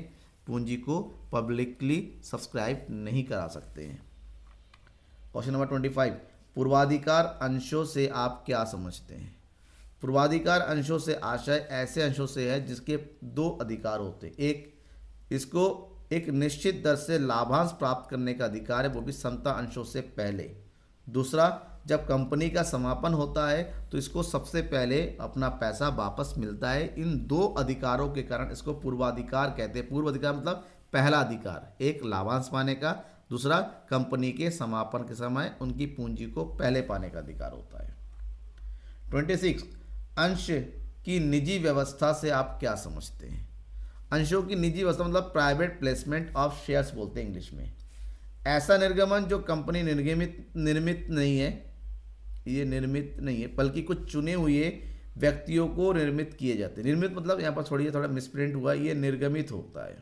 पूंजी को पब्लिकली सब्सक्राइब नहीं करा सकते हैं। क्वेश्चन नंबर 25, पूर्वाधिकार अंशों से आप क्या समझते हैं? पूर्वाधिकार अंशों से आशय ऐसे अंशों से है जिसके 2 अधिकार होते हैं। एक, इसको एक निश्चित दर से लाभांश प्राप्त करने का अधिकार है, वो भी समता अंशों से पहले। दूसरा, जब कंपनी का समापन होता है तो इसको सबसे पहले अपना पैसा वापस मिलता है। इन 2 अधिकारों के कारण इसको पूर्वाधिकार कहते हैं। पूर्वाधिकार मतलब पहला अधिकार, एक लाभांश पाने का, दूसरा कंपनी के समापन के समय उनकी पूंजी को पहले पाने का अधिकार होता है। 26, अंश की निजी व्यवस्था से आप क्या समझते हैं? अंशों की निजी व्यवस्था मतलब प्राइवेट प्लेसमेंट ऑफ शेयर्स बोलते हैं इंग्लिश में। ऐसा निर्गमन जो कंपनी निर्मित नहीं है ये निर्मित नहीं है, बल्कि कुछ चुने हुए व्यक्तियों को निर्मित किए जाते हैं। निर्मित मतलब यहाँ पर थोड़ा मिसप्रिंट हुआ, ये निर्गमित होता है।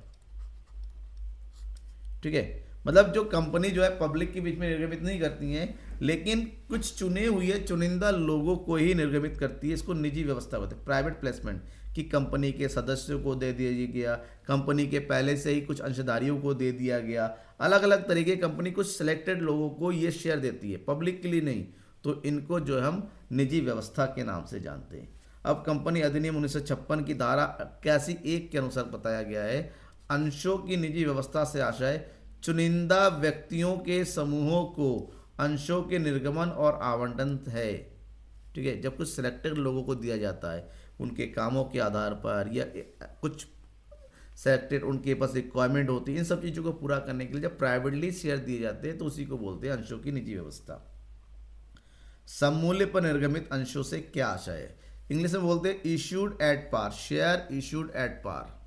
ठीक है, मतलब जो कंपनी जो है पब्लिक के बीच में निर्गमित नहीं करती हैं, लेकिन कुछ चुने हुए चुनिंदा लोगों को ही निर्गमित करती है। इसको निजी व्यवस्था होती है, प्राइवेट प्लेसमेंट, कि कंपनी के सदस्यों को दे दिया गया, कंपनी के पहले से ही कुछ अंशधारियों को दे दिया गया, अलग अलग तरीके कंपनी कुछ सिलेक्टेड लोगों को ये शेयर देती है, पब्लिक के लिए नहीं। तो इनको जो हम निजी व्यवस्था के नाम से जानते हैं। अब कंपनी अधिनियम 1956 की धारा 81(1) के अनुसार बताया गया है, अंशों की निजी व्यवस्था से आशय चुनिंदा व्यक्तियों के समूहों को अंशों के निर्गमन और आवंटन है। ठीक है, जब कुछ सिलेक्टेड लोगों को दिया जाता है उनके कामों के आधार पर, या कुछ सेलेक्टेड उनके पास रिक्वायरमेंट होती है, इन सब चीज़ों को पूरा करने के लिए जब प्राइवेटली शेयर दिए जाते हैं तो उसी को बोलते हैं अंशों की निजी व्यवस्था। सममूल्य पर निर्गमित अंशों से क्या आशय है? इंग्लिश में बोलते हैं issued at par, share issued at par.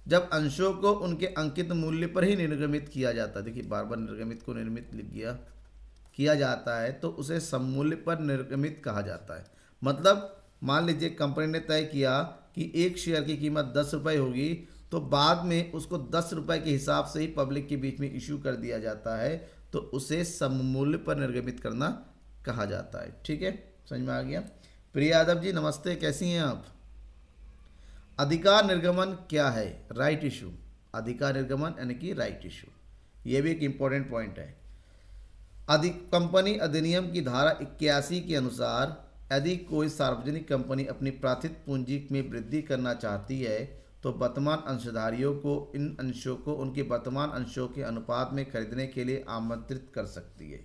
जब अंशों को उनके अंकित मूल्य पर ही निर्गमित किया जाता है, देखिए बार बार निर्गमित को निर्मित लिख किया जाता है, तो उसे सममूल्य पर निर्गमित कहा जाता है। मतलब मान लीजिए कंपनी ने तय किया कि एक शेयर की कीमत 10 रुपये होगी, तो बाद में उसको 10 रुपये के हिसाब से ही पब्लिक के बीच में इशू कर दिया जाता है, तो उसे सममूल्य पर निर्गमित करना कहा जाता है। ठीक है, समझ में आ गया? प्रिया यादव जी नमस्ते, कैसी हैं आप? अधिकार निर्गमन क्या है? Right issue. अधिकार निर्गमन यानी कि राइट इशू, ये भी एक इम्पॉर्टेंट पॉइंट है। कंपनी अधिनियम की धारा 81 के अनुसार यदि कोई सार्वजनिक कंपनी अपनी प्राथित पूंजी में वृद्धि करना चाहती है तो वर्तमान अंशधारियों को इन अंशों को उनके वर्तमान अंशों के अनुपात में खरीदने के लिए आमंत्रित कर सकती है।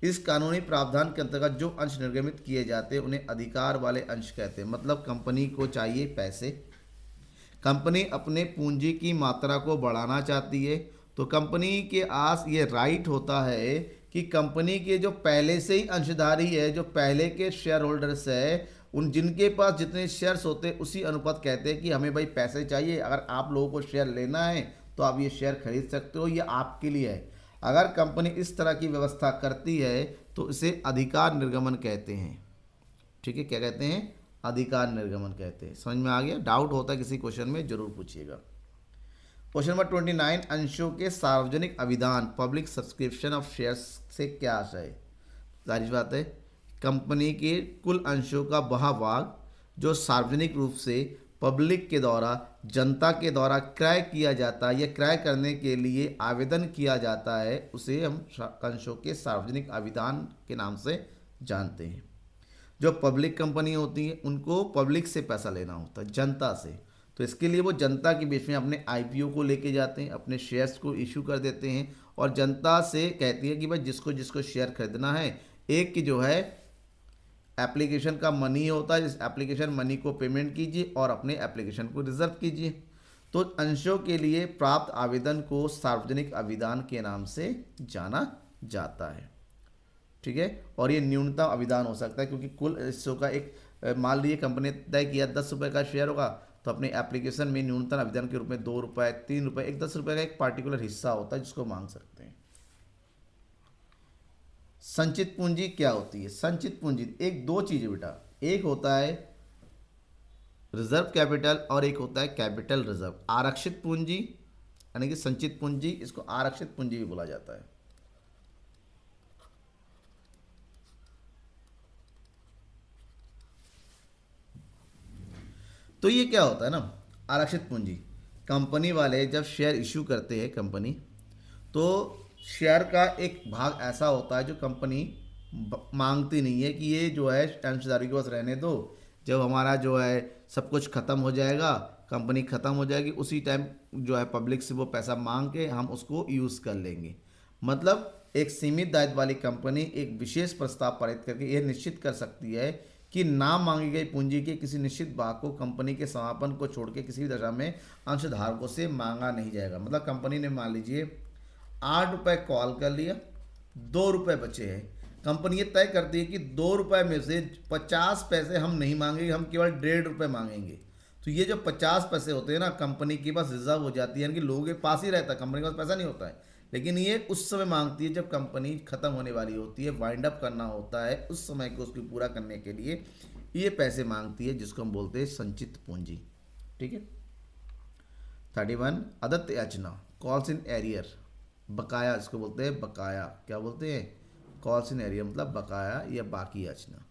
इस कानूनी प्रावधान के अंतर्गत जो अंश निर्गमित किए जाते हैं उन्हें अधिकार वाले अंश कहते हैं। मतलब कंपनी को चाहिए पैसे, कंपनी अपने पूंजी की मात्रा को बढ़ाना चाहती है, तो कंपनी के आस ये राइट होता है कि कंपनी के जो पहले से ही अंशधारी है, जो पहले के शेयर होल्डर्स है, उन जिनके पास जितने शेयर्स होते हैं उसी अनुपात कहते हैं कि हमें भाई पैसे चाहिए, अगर आप लोगों को शेयर लेना है तो आप ये शेयर खरीद सकते हो, ये आपके लिए है। अगर कंपनी इस तरह की व्यवस्था करती है तो इसे अधिकार निर्गमन कहते हैं। ठीक है, क्या कहते हैं? अधिकार निर्गमन कहते हैं। समझ में आ गया? डाउट होता है किसी क्वेश्चन में जरूर पूछिएगा। क्वेश्चन नंबर 29, अंशों के सार्वजनिक अभिदान पब्लिक सब्सक्रिप्शन ऑफ शेयर्स से क्या आशय है? जाहिर बात है, कंपनी के कुल अंशों का वह भाग जो सार्वजनिक रूप से पब्लिक के द्वारा, जनता के द्वारा क्रय किया जाता है या क्रय करने के लिए आवेदन किया जाता है, उसे हम अंशों के सार्वजनिक अभिदान के नाम से जानते हैं। जो पब्लिक कंपनी होती है उनको पब्लिक से पैसा लेना होता है, जनता से, तो इसके लिए वो जनता के बीच में अपने आईपीओ को लेके जाते हैं, अपने शेयर्स को इशू कर देते हैं और जनता से कहती है कि भाई जिसको जिसको शेयर खरीदना है, एक की जो है एप्लीकेशन का मनी होता है, इस एप्लीकेशन मनी को पेमेंट कीजिए और अपने एप्लीकेशन को रिजर्व कीजिए। तो अंशों के लिए प्राप्त आवेदन को सार्वजनिक अभिदान के नाम से जाना जाता है। ठीक है, और ये न्यूनतम अभिदान हो सकता है क्योंकि कुल हिस्सों का एक, मान लीजिए कंपनी ने तय किया 10 रुपये का शेयर होगा, तो अपने एप्लीकेशन में न्यूनतम अभिदान के रूप में 2 रुपये, 3 रुपये, एक 10 रुपये का एक पार्टिकुलर हिस्सा होता है जिसको मांग सकते हैं। संचित पूंजी क्या होती है? संचित पूंजी एक दो चीज़ बेटा, एक होता है रिजर्व कैपिटल और एक होता है कैपिटल रिजर्व। आरक्षित पूंजी यानी कि संचित पूंजी, इसको आरक्षित पूंजी भी बोला जाता है। तो ये क्या होता है ना, आरक्षित पूंजी, कंपनी वाले जब शेयर इशू करते हैं कंपनी, तो शेयर का एक भाग ऐसा होता है जो कंपनी मांगती नहीं है कि ये जो है अंशधारी के पास रहने दो, जब हमारा जो है सब कुछ ख़त्म हो जाएगा, कंपनी ख़त्म हो जाएगी, उसी टाइम जो है पब्लिक से वो पैसा मांग के हम उसको यूज़ कर लेंगे। मतलब एक सीमित दायित्व वाली कंपनी एक विशेष प्रस्ताव पारित करके यह निश्चित कर सकती है कि ना मांगी गई पूंजी के किसी निश्चित भाग को कंपनी के समापन को छोड़ के किसी भी दशा में अंशधारकों से मांगा नहीं जाएगा। मतलब कंपनी ने मान लीजिए 8 रुपये कॉल कर लिया, 2 रुपये बचे हैं, कंपनी ये तय करती है कि 2 रुपये में से 50 पैसे हम नहीं मांगेंगे, हम केवल 1.5 रुपये मांगेंगे। तो ये जो 50 पैसे होते हैं ना, कंपनी के पास रिजर्व हो जाती है, यानी कि लोगों के पास ही रहता है, कंपनी के पास पैसा नहीं होता है, लेकिन ये उस समय मांगती है जब कंपनी खत्म होने वाली होती है, वाइंड अप करना होता है, उस समय को उसको पूरा करने के लिए ये पैसे मांगती है, जिसको हम बोलते हैं संचित पूंजी। ठीक है। 31 अदत्त याचना, कॉल्स इन एरियर, बकाया, इसको बोलते हैं बकाया। क्या बोलते हैं? कॉल्स इन एरियर मतलब बकाया या बाकी याचना।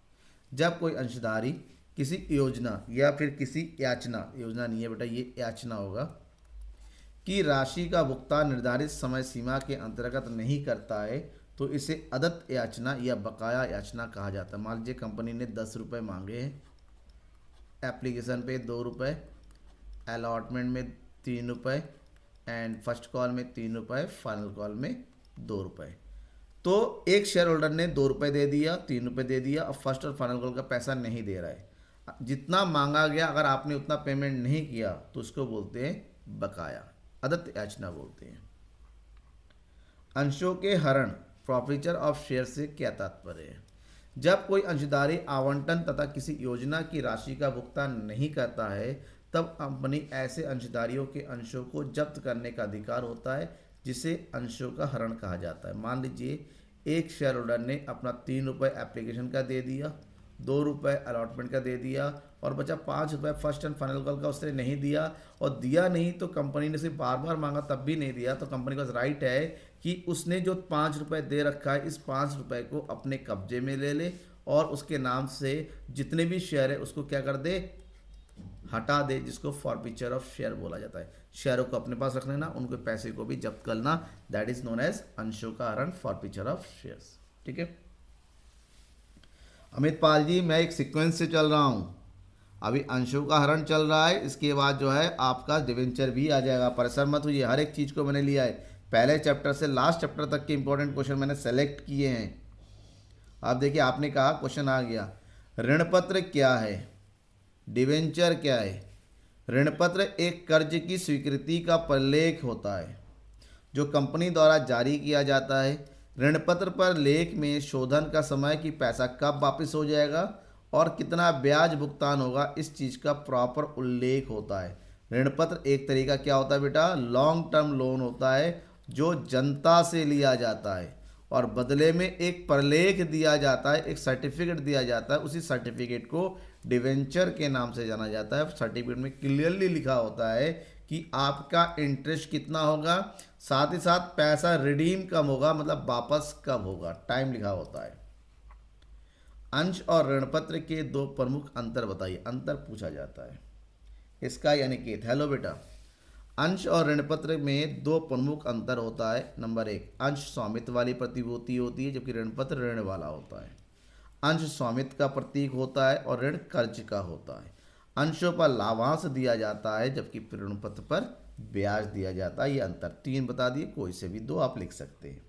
जब कोई अंशधारी किसी योजना या फिर किसी याचना, योजना नहीं है बेटा, ये याचना होगा, की राशि का भुगतान निर्धारित समय सीमा के अंतर्गत नहीं करता है, तो इसे अदत्त याचना या बकाया याचना कहा जाता है। मान लीजिए कंपनी ने 10 रुपये मांगे हैं, एप्लीकेशन पे 2 रुपये, अलॉटमेंट में 3 रुपये, एंड फर्स्ट कॉल में 3 रुपये, फाइनल कॉल में 2 रुपये। तो एक शेयर होल्डर ने 2 रुपये दे दिया, 3 रुपये दे दिया, और फर्स्ट और फाइनल कॉल का पैसा नहीं दे रहा है। जितना मांगा गया अगर आपने उतना पेमेंट नहीं किया तो उसको बोलते हैं बकाया, अदत्त याचना बोलते हैं। अंशों के हरण, फॉरफीचर ऑफ शेयर से क्या तात्पर्य है? जब कोई अंशधारी आवंटन तथा किसी योजना की राशि का भुगतान नहीं करता है, तब कंपनी ऐसे अंशधारियों के अंशों को जब्त करने का अधिकार होता है, जिसे अंशों का हरण कहा जाता है। मान लीजिए एक शेयर होल्डर ने अपना 3 रुपये एप्लीकेशन का दे दिया, 2 रुपये अलॉटमेंट का दे दिया, और बचा 5 रुपये फर्स्ट एंड फाइनल कॉल का उसने नहीं दिया, और दिया नहीं तो कंपनी ने सिर्फ बार बार मांगा तब भी नहीं दिया, तो कंपनी का राइट है कि उसने जो 5 रुपये दे रखा है, इस 5 रुपये को अपने कब्जे में ले ले, और उसके नाम से जितने भी शेयर है उसको क्या कर दे, हटा दे, जिसको फॉरफीचर ऑफ शेयर बोला जाता है। शेयरों को अपने पास रख लेना, उनके पैसे को भी जब्त करना, दैट इज नोन एज अंशों का हरण, फॉरफीचर ऑफ शेयर्स। ठीक है। अमित पाल जी, मैं एक सीक्वेंस से चल रहा हूँ, अभी अंशों का हरण चल रहा है, इसके बाद जो है आपका डिवेंचर भी आ जाएगा। परेशान मत होइए, हर एक चीज़ को मैंने लिया है, पहले चैप्टर से लास्ट चैप्टर तक के इंपॉर्टेंट क्वेश्चन मैंने सेलेक्ट किए हैं। आप देखिए, आपने कहा क्वेश्चन आ गया, ऋणपत्र क्या है, डिवेंचर क्या है? ऋणपत्र एक कर्ज की स्वीकृति का प्रलेख होता है जो कंपनी द्वारा जारी किया जाता है। ऋणपत्र पर लेख में शोधन का समय कि पैसा कब वापस हो जाएगा और कितना ब्याज भुगतान होगा, इस चीज़ का प्रॉपर उल्लेख होता है। ऋणपत्र एक तरीका क्या होता है बेटा, लॉन्ग टर्म लोन होता है जो जनता से लिया जाता है, और बदले में एक प्रलेख दिया जाता है, एक सर्टिफिकेट दिया जाता है, उसी सर्टिफिकेट को डिवेंचर के नाम से जाना जाता है। सर्टिफिकेट में क्लियरली लिखा होता है कि आपका इंटरेस्ट कितना होगा, साथ ही साथ पैसा रिडीम कब होगा, मतलब वापस कब होगा, टाइम लिखा होता है। अंश और ऋणपत्र के 2 प्रमुख अंतर बताइए, अंतर पूछा जाता है इसका, यानी कि हेलो बेटा, अंश और ऋणपत्र में 2 प्रमुख अंतर होता है। नंबर 1, अंश स्वामित्व वाली प्रतिभूति होती है, जबकि ऋणपत्र ऋण वाला होता है। अंश स्वामित्व का प्रतीक होता है और ऋण कर्ज का होता है। अंशों पर लाभांश दिया जाता है, जबकि ऋणपत्र पर ब्याज दिया जाता है। ये अंतर 3 बता दिए, कोई से भी 2 आप लिख सकते हैं।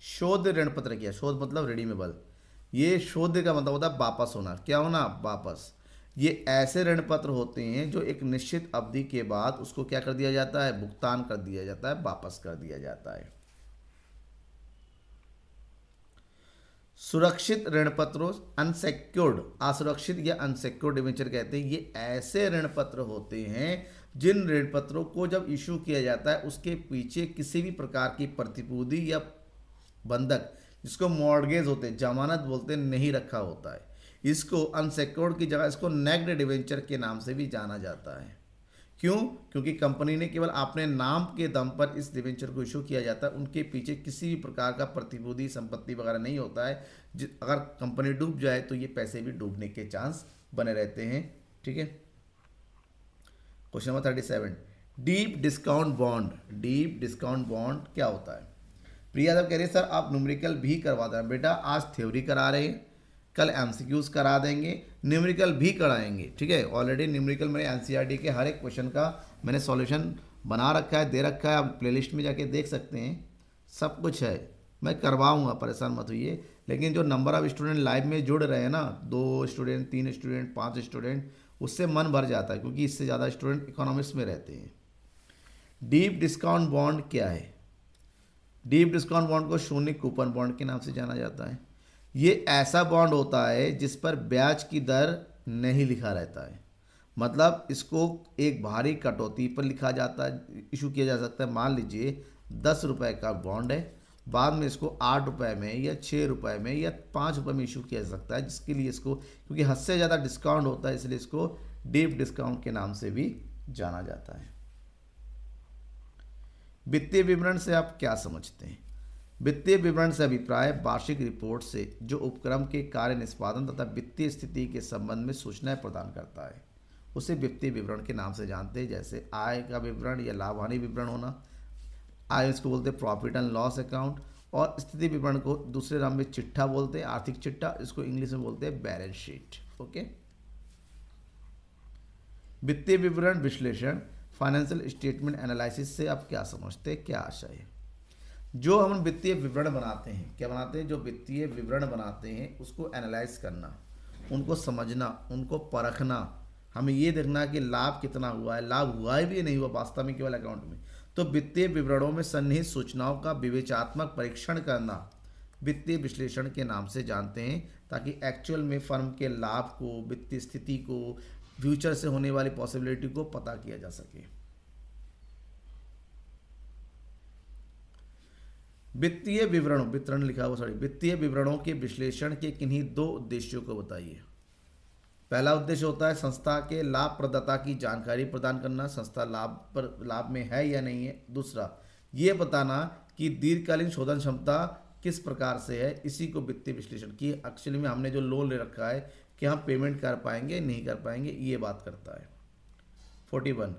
शोध ऋणपत्र क्या, शोध मतलब रिडीमेबल, ये शोध का मतलब होता है वापस होना, क्या होना, वापस। ये ऐसे ऋण पत्र होते हैं जो एक निश्चित अवधि के बाद उसको क्या कर दिया जाता है, भुगतान कर दिया जाता है, वापस कर दिया जाता है। सुरक्षित ऋण पत्रों, अनसेक्योर्ड, असुरक्षित या अनसेक्योर्ड डिबेंचर कहते हैं। ये ऐसे ऋण पत्र होते हैं जिन ऋण पत्रों को जब इशू किया जाता है उसके पीछे किसी भी प्रकार की प्रतिपूर्ति या बंधक, जिसको मॉर्गेज होते हैं, जमानत बोलते हैं, नहीं रखा होता है। इसको अनसेक्योर्ड की जगह इसको नेग्ड डिवेंचर के नाम से भी जाना जाता है। क्यों? क्योंकि कंपनी ने केवल अपने नाम के दम पर इस डिवेंचर को इशू किया जाता है, उनके पीछे किसी भी प्रकार का प्रतिभूति संपत्ति वगैरह नहीं होता है। अगर कंपनी डूब जाए तो ये पैसे भी डूबने के चांस बने रहते हैं। ठीक है। Question number 37, deep discount bond, deep discount bond क्या होता है? प्रिया साहब कह रहे हैं सर आप न्यूमेरिकल भी करवा दें। बेटा आज थ्योरी करा रहे हैं, कल एमसीक्यूज करा देंगे, न्यूमेरिकल भी कराएंगे। ठीक है। ऑलरेडी न्यूमेरिकल मेरे एनसीईआरटी के हर एक क्वेश्चन का मैंने सॉल्यूशन बना रखा है, दे रखा है, आप प्लेलिस्ट में जाके देख सकते हैं, सब कुछ है, मैं करवाऊंगा, परेशान मत होइए। लेकिन जो नंबर ऑफ स्टूडेंट लाइव में जुड़ रहे हैं ना, 2 स्टूडेंट, 3 स्टूडेंट, 5 स्टूडेंट, उससे मन भर जाता है, क्योंकि इससे ज़्यादा स्टूडेंट इकोनॉमिक्स में रहते हैं। डीप डिस्काउंट बॉन्ड क्या है? डीप डिस्काउंट बॉन्ड को शून्य कूपन बॉन्ड के नाम से जाना जाता है। ये ऐसा बॉन्ड होता है जिस पर ब्याज की दर नहीं लिखा रहता है, मतलब इसको एक भारी कटौती पर लिखा जाता है, इशू किया जा सकता है। मान लीजिए 10 रुपये का बॉन्ड है, बाद में इसको 8 रुपये में या 6 रुपये में या 5 रुपये में इशू किया जा सकता है, जिसके लिए इसको, क्योंकि हद से ज़्यादा डिस्काउंट होता है, इसलिए इसको डीप डिस्काउंट के नाम से भी जाना जाता है। वित्तीय विवरण से आप क्या समझते हैं? वित्तीय विवरण से अभिप्राय वार्षिक रिपोर्ट से जो उपक्रम के कार्य निष्पादन तथा वित्तीय स्थिति के संबंध में सूचनाएं प्रदान करता है, उसे वित्तीय विवरण के नाम से जानते हैं। जैसे आय का विवरण या लाभ हानि विवरण होना, आय इसको बोलते हैं प्रॉफिट एंड लॉस अकाउंट, और स्थिति विवरण को दूसरे नाम में चिट्ठा बोलते हैं, आर्थिक चिट्ठा, इसको इंग्लिश में बोलते हैं बैलेंस शीट। ओके। वित्तीय विवरण विश्लेषण, फाइनेंशियल स्टेटमेंट एनालिसिस से आप क्या समझते हैं, क्या आशय है? जो हम वित्तीय विवरण बनाते हैं, क्या बनाते हैं? जो वित्तीय विवरण बनाते हैं उसको एनालाइज करना, उनको समझना, उनको परखना, हमें ये देखना कि लाभ कितना हुआ है, लाभ हुआ है भी नहीं हुआ वास्तव में केवल अकाउंट में। तो वित्तीय विवरणों में सन्निहित सूचनाओं का विवेचनात्मक परीक्षण करना वित्तीय विश्लेषण के नाम से जानते हैं, ताकि एक्चुअल में फर्म के लाभ को, वित्तीय स्थिति को, फ्यूचर से होने वाली पॉसिबिलिटी को पता किया जा सके। वित्तीय विवरणों के विश्लेषण के किन्हीं 2 उद्देश्यों को बताइए। पहला उद्देश्य होता है संस्था के लाभप्रदता की जानकारी प्रदान करना, संस्था लाभ में है या नहीं है। दूसरा, ये बताना कि दीर्घकालीन शोधन क्षमता किस प्रकार से है, इसी को वित्तीय विश्लेषण की एक्चुअली में हमने जो लोन ले रखा है कि हम पेमेंट कर पाएंगे नहीं कर पाएंगे, ये बात करता है। 41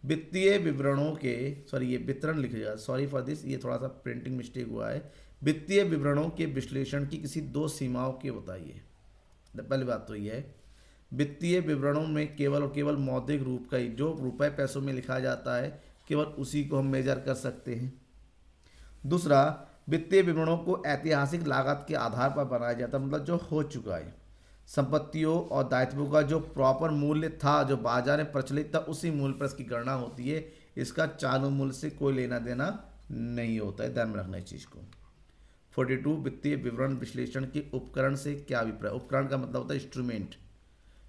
वित्तीय विवरणों के ये वितरण लिख जाए, सॉरी फॉर दिस, ये थोड़ा सा प्रिंटिंग मिस्टेक हुआ है। वित्तीय विवरणों के विश्लेषण की किसी 2 सीमाओं के बताइए। पहली बात तो ये है, वित्तीय विवरणों में केवल और केवल मौद्रिक रूप का ही, जो रुपए पैसों में लिखा जाता है, केवल उसी को हम मेजर कर सकते हैं। दूसरा, वित्तीय विवरणों को ऐतिहासिक लागत के आधार पर बनाया जाता है, मतलब जो हो चुका है, संपत्तियों और दायित्वों का जो प्रॉपर मूल्य था, जो बाजार में प्रचलित था, उसी मूल्य पर इसकी गणना होती है। इसका चालू मूल्य से कोई लेना देना नहीं होता है, ध्यान में रखना इस चीज़ को। 42 वित्तीय विवरण विश्लेषण के उपकरण से क्या अभिप्राय? उपकरण का मतलब होता है इंस्ट्रूमेंट।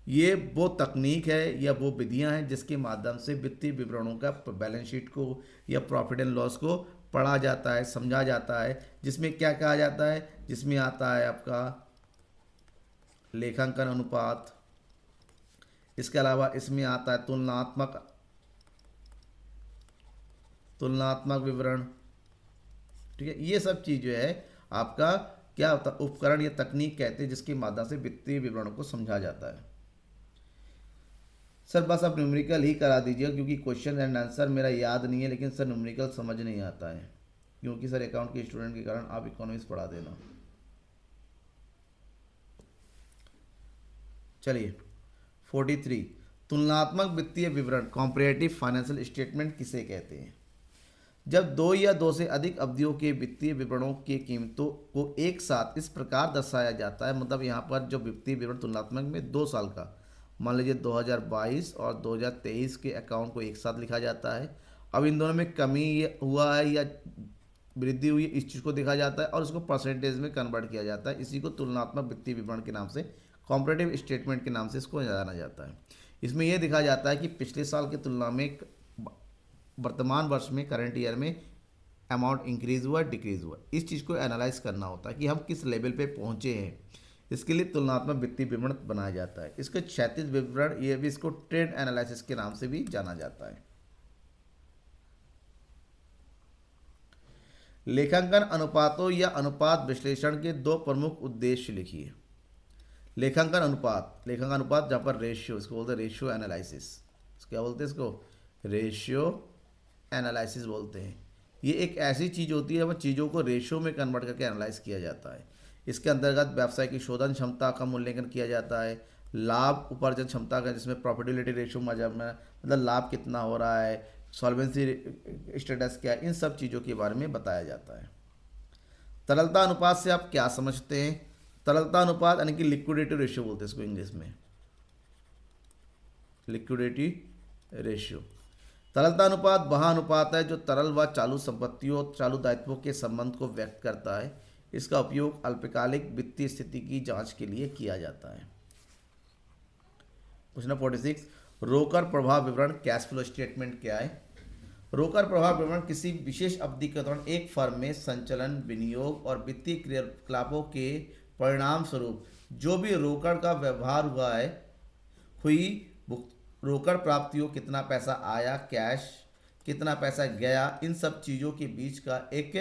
ये वो तकनीक है या वो विधियां हैं जिसके माध्यम से वित्तीय विवरणों का बैलेंस शीट को या प्रॉफिट एंड लॉस को पढ़ा जाता है, समझा जाता है। जिसमें क्या कहा जाता है? जिसमें आता है आपका लेखांकन अनुपात, इसके अलावा इसमें आता है तुलनात्मक विवरण। ठीक है, ये सब चीज़ जो है आपका क्या होता है, उपकरण या तकनीक कहते हैं, जिसके माध्यम से वित्तीय विवरणों को समझा जाता है। सर बस आप न्यूमेरिकल ही करा दीजिए, क्योंकि क्वेश्चन एंड आंसर मेरा याद नहीं है, लेकिन सर न्यूमेरिकल समझ नहीं आता है, क्योंकि सर अकाउंट के स्टूडेंट के कारण आप इकोनॉमिक्स पढ़ा देना। चलिए 43 तुलनात्मक वित्तीय विवरण, कॉम्परेटिव फाइनेंशियल स्टेटमेंट किसे कहते हैं? जब 2 या 2 से अधिक अवधियों के वित्तीय विवरणों की कीमतों को एक साथ इस प्रकार दर्शाया जाता है, मतलब यहाँ पर जो वित्तीय विवरण तुलनात्मक में 2 साल का, मान लीजिए 2022 और 2023 के अकाउंट को एक साथ लिखा जाता है। अब इन दोनों में कमी हुआ है या वृद्धि हुई है, इस चीज़ को देखा जाता है और उसको परसेंटेज में कन्वर्ट किया जाता है। इसी को तुलनात्मक वित्तीय विवरण के नाम से, कॉम्परेटिव स्टेटमेंट के नाम से इसको जाना जाता है। इसमें यह देखा जाता है कि पिछले साल की तुलना में वर्तमान वर्ष में, करंट ईयर में अमाउंट इंक्रीज हुआ डिक्रीज हुआ, इस चीज़ को एनालाइज करना होता है कि हम किस लेवल पे पहुंचे हैं। इसके लिए तुलनात्मक वित्तीय विवरण बनाया जाता है। इसके क्षैतिज विवरण, ये भी इसको ट्रेंड एनालिसिस के नाम से भी जाना जाता है। लेखांकन अनुपातों या अनुपात विश्लेषण के 2 प्रमुख उद्देश्य लिखिए। लेखांकन अनुपात जहाँ पर रेशियो, इसको बोलते हैं रेशियो एनालिसिस। क्या बोलते हैं इसको? रेशियो एनालिसिस बोलते हैं। ये एक ऐसी चीज़ होती है वह चीज़ों को रेशियो में कन्वर्ट करके एनालाइज किया जाता है। इसके अंतर्गत व्यवसाय की शोधन क्षमता का मूल्यांकन किया जाता है, लाभ उपार्जन क्षमता का, जिसमें प्रॉफिटेबिलिटी रेशियो मतलब लाभ कितना हो रहा है, सॉल्वेंसी स्टेटस क्या है, इन सब चीज़ों के बारे में बताया जाता है। तरलता अनुपात से आप क्या समझते हैं? तरलता अनुपात यानी कि लिक्विडिटी रेशियो बोलते हैं इसको इंग्लिश में, लिक्विडिटी रेशियो। तरलता अनुपात वह अनुपात है जो तरल व चालू संपत्तियों और चालू दायित्वों के संबंध को व्यक्त करता है। इसका उपयोग अल्पकालिक वित्तीय स्थिति की जांच के लिए किया जाता है। क्वेश्चन 46 रोकड़ प्रवाह विवरण, कैश फ्लो स्टेटमेंट क्या है? रोकड़ प्रवाह विवरण किसी विशेष अवधि के दौरान एक फर्म में संचालन, विनियोग और वित्तीय क्रियाकलापों के परिणाम स्वरूप जो भी रोकड़ का व्यवहार हुआ है, हुई रोकड़ प्राप्तियों, कितना पैसा आया, कैश कितना पैसा गया, इन सब चीज़ों के बीच का एक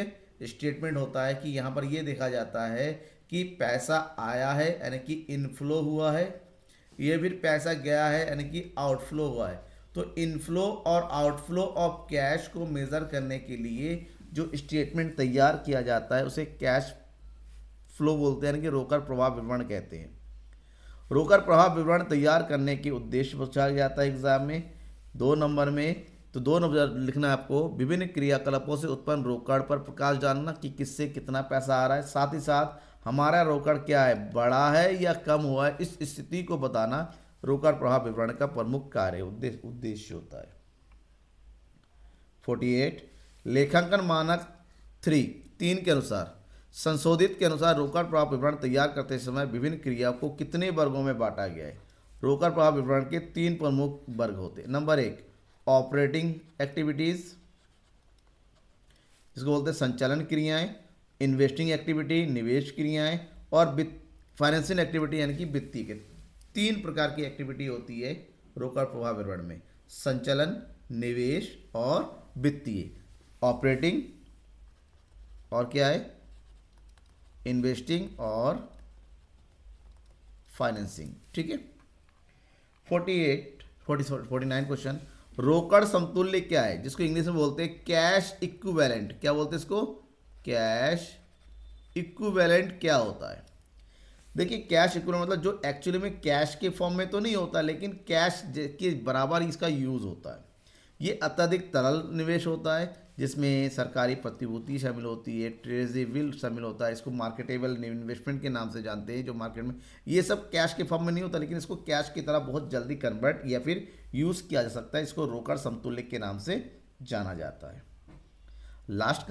स्टेटमेंट होता है कि यहाँ पर ये देखा जाता है कि पैसा आया है यानी कि इनफ्लो हुआ है, ये फिर पैसा गया है यानी कि आउटफ्लो हुआ है। तो इनफ्लो और आउटफ्लो ऑफ कैश को मेज़र करने के लिए जो स्टेटमेंट तैयार किया जाता है उसे कैश फ्लो बोलते हैं, यानी कि रोकड़ प्रवाह विवरण कहते हैं। रोकड़ प्रवाह विवरण तैयार करने के उद्देश्य पूछा जाता है एग्जाम में 2 नंबर में। तो 2 नंबर लिखना है आपको, विभिन्न क्रियाकलापों से उत्पन्न रोकड़ पर प्रकाश डालना कि किससे कितना पैसा आ रहा है, साथ ही साथ हमारा रोकड़ क्या है, बढ़ा है या कम हुआ है, इस स्थिति को बताना रोकड़ प्रवाह विवरण का प्रमुख कार्य उद्देश्य होता है। 48 लेखांकन मानक 3 के अनुसार संशोधित के अनुसार रोकड़ प्रवाह विवरण तैयार करते समय विभिन्न क्रियाओं को कितने वर्गों में बांटा गया है। रोकड़ प्रवाह विवरण के 3 प्रमुख वर्ग होते हैं। नंबर 1 ऑपरेटिंग एक्टिविटीज, इसको बोलते हैं संचालन क्रियाएं, इन्वेस्टिंग एक्टिविटी निवेश क्रियाएं, और फाइनेंशियल एक्टिविटी यानी कि वित्तीय के 3 प्रकार की एक्टिविटी होती है रोकड़ प्रवाह विवरण में, संचालन, निवेश और वित्तीय। ऑपरेटिंग और क्या है, इन्वेस्टिंग और फाइनेंसिंग, ठीक है। 49 क्वेश्चन, रोकड़ समतुल्य क्या है, जिसको इंग्लिश में बोलते हैं कैश इक्विवेलेंट। क्या बोलते हैं इसको, कैश इक्विवेलेंट क्या होता है। देखिए कैश इक्विवेलेंट मतलब जो एक्चुअली में कैश के फॉर्म में तो नहीं होता, लेकिन कैश के बराबर इसका यूज होता है। ये अत्यधिक तरल निवेश होता है जिसमें सरकारी प्रतिभूति शामिल होती है, ट्रेजरी बिल शामिल होता है, इसको मार्केटेबल इन्वेस्टमेंट के नाम से जानते हैं। जो मार्केट में ये सब कैश के फॉर्म में नहीं होता, लेकिन इसको कैश की तरह बहुत जल्दी कन्वर्ट या फिर यूज़ किया जा सकता है। इसको रोकड़ समतुल्य के नाम से जाना जाता है। लास्ट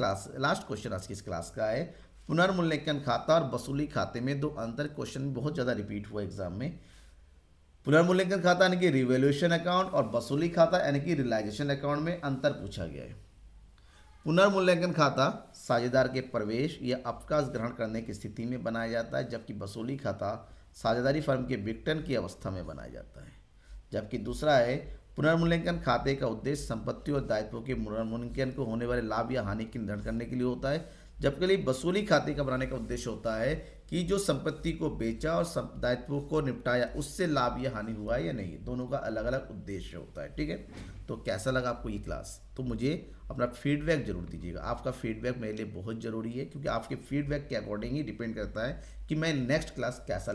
क्वेश्चन आज की इस क्लास का है, पुनर्मूल्यांकन खाता और वसूली खाते में 2 अंतर। क्वेश्चन बहुत ज़्यादा रिपीट हुआ एग्जाम में। पुनर्मूल्यांकन खाता यानी कि रिवैल्यूएशन अकाउंट और वसूली खाता यानी कि रियलाइजेशन अकाउंट में अंतर पूछा गया है। पुनर्मूल्यांकन खाता साझेदार के प्रवेश या अवकाश ग्रहण करने की स्थिति में बनाया जाता है, जबकि वसूली खाता साझेदारी फर्म के विघटन की अवस्था में बनाया जाता है। जबकि दूसरा है, पुनर्मूल्यांकन खाते का उद्देश्य संपत्ति और दायित्वों के पुनर्मूल्यांकन को होने वाले लाभ या हानि की निर्धारण करने के लिए होता है, जबकि वसूली खाते का बनाने का उद्देश्य होता है कि जो संपत्ति को बेचा और दायित्वों को निपटाया उससे लाभ या हानि हुआ है या नहीं। दोनों का अलग अलग उद्देश्य होता है, ठीक है। तो कैसा लगा आपको ये क्लास, तो मुझे अपना फीडबैक जरूर दीजिएगा। आपका फीडबैक मेरे लिए बहुत ज़रूरी है, क्योंकि आपके फीडबैक के अकॉर्डिंग ही डिपेंड करता है कि मैं नेक्स्ट क्लास कैसा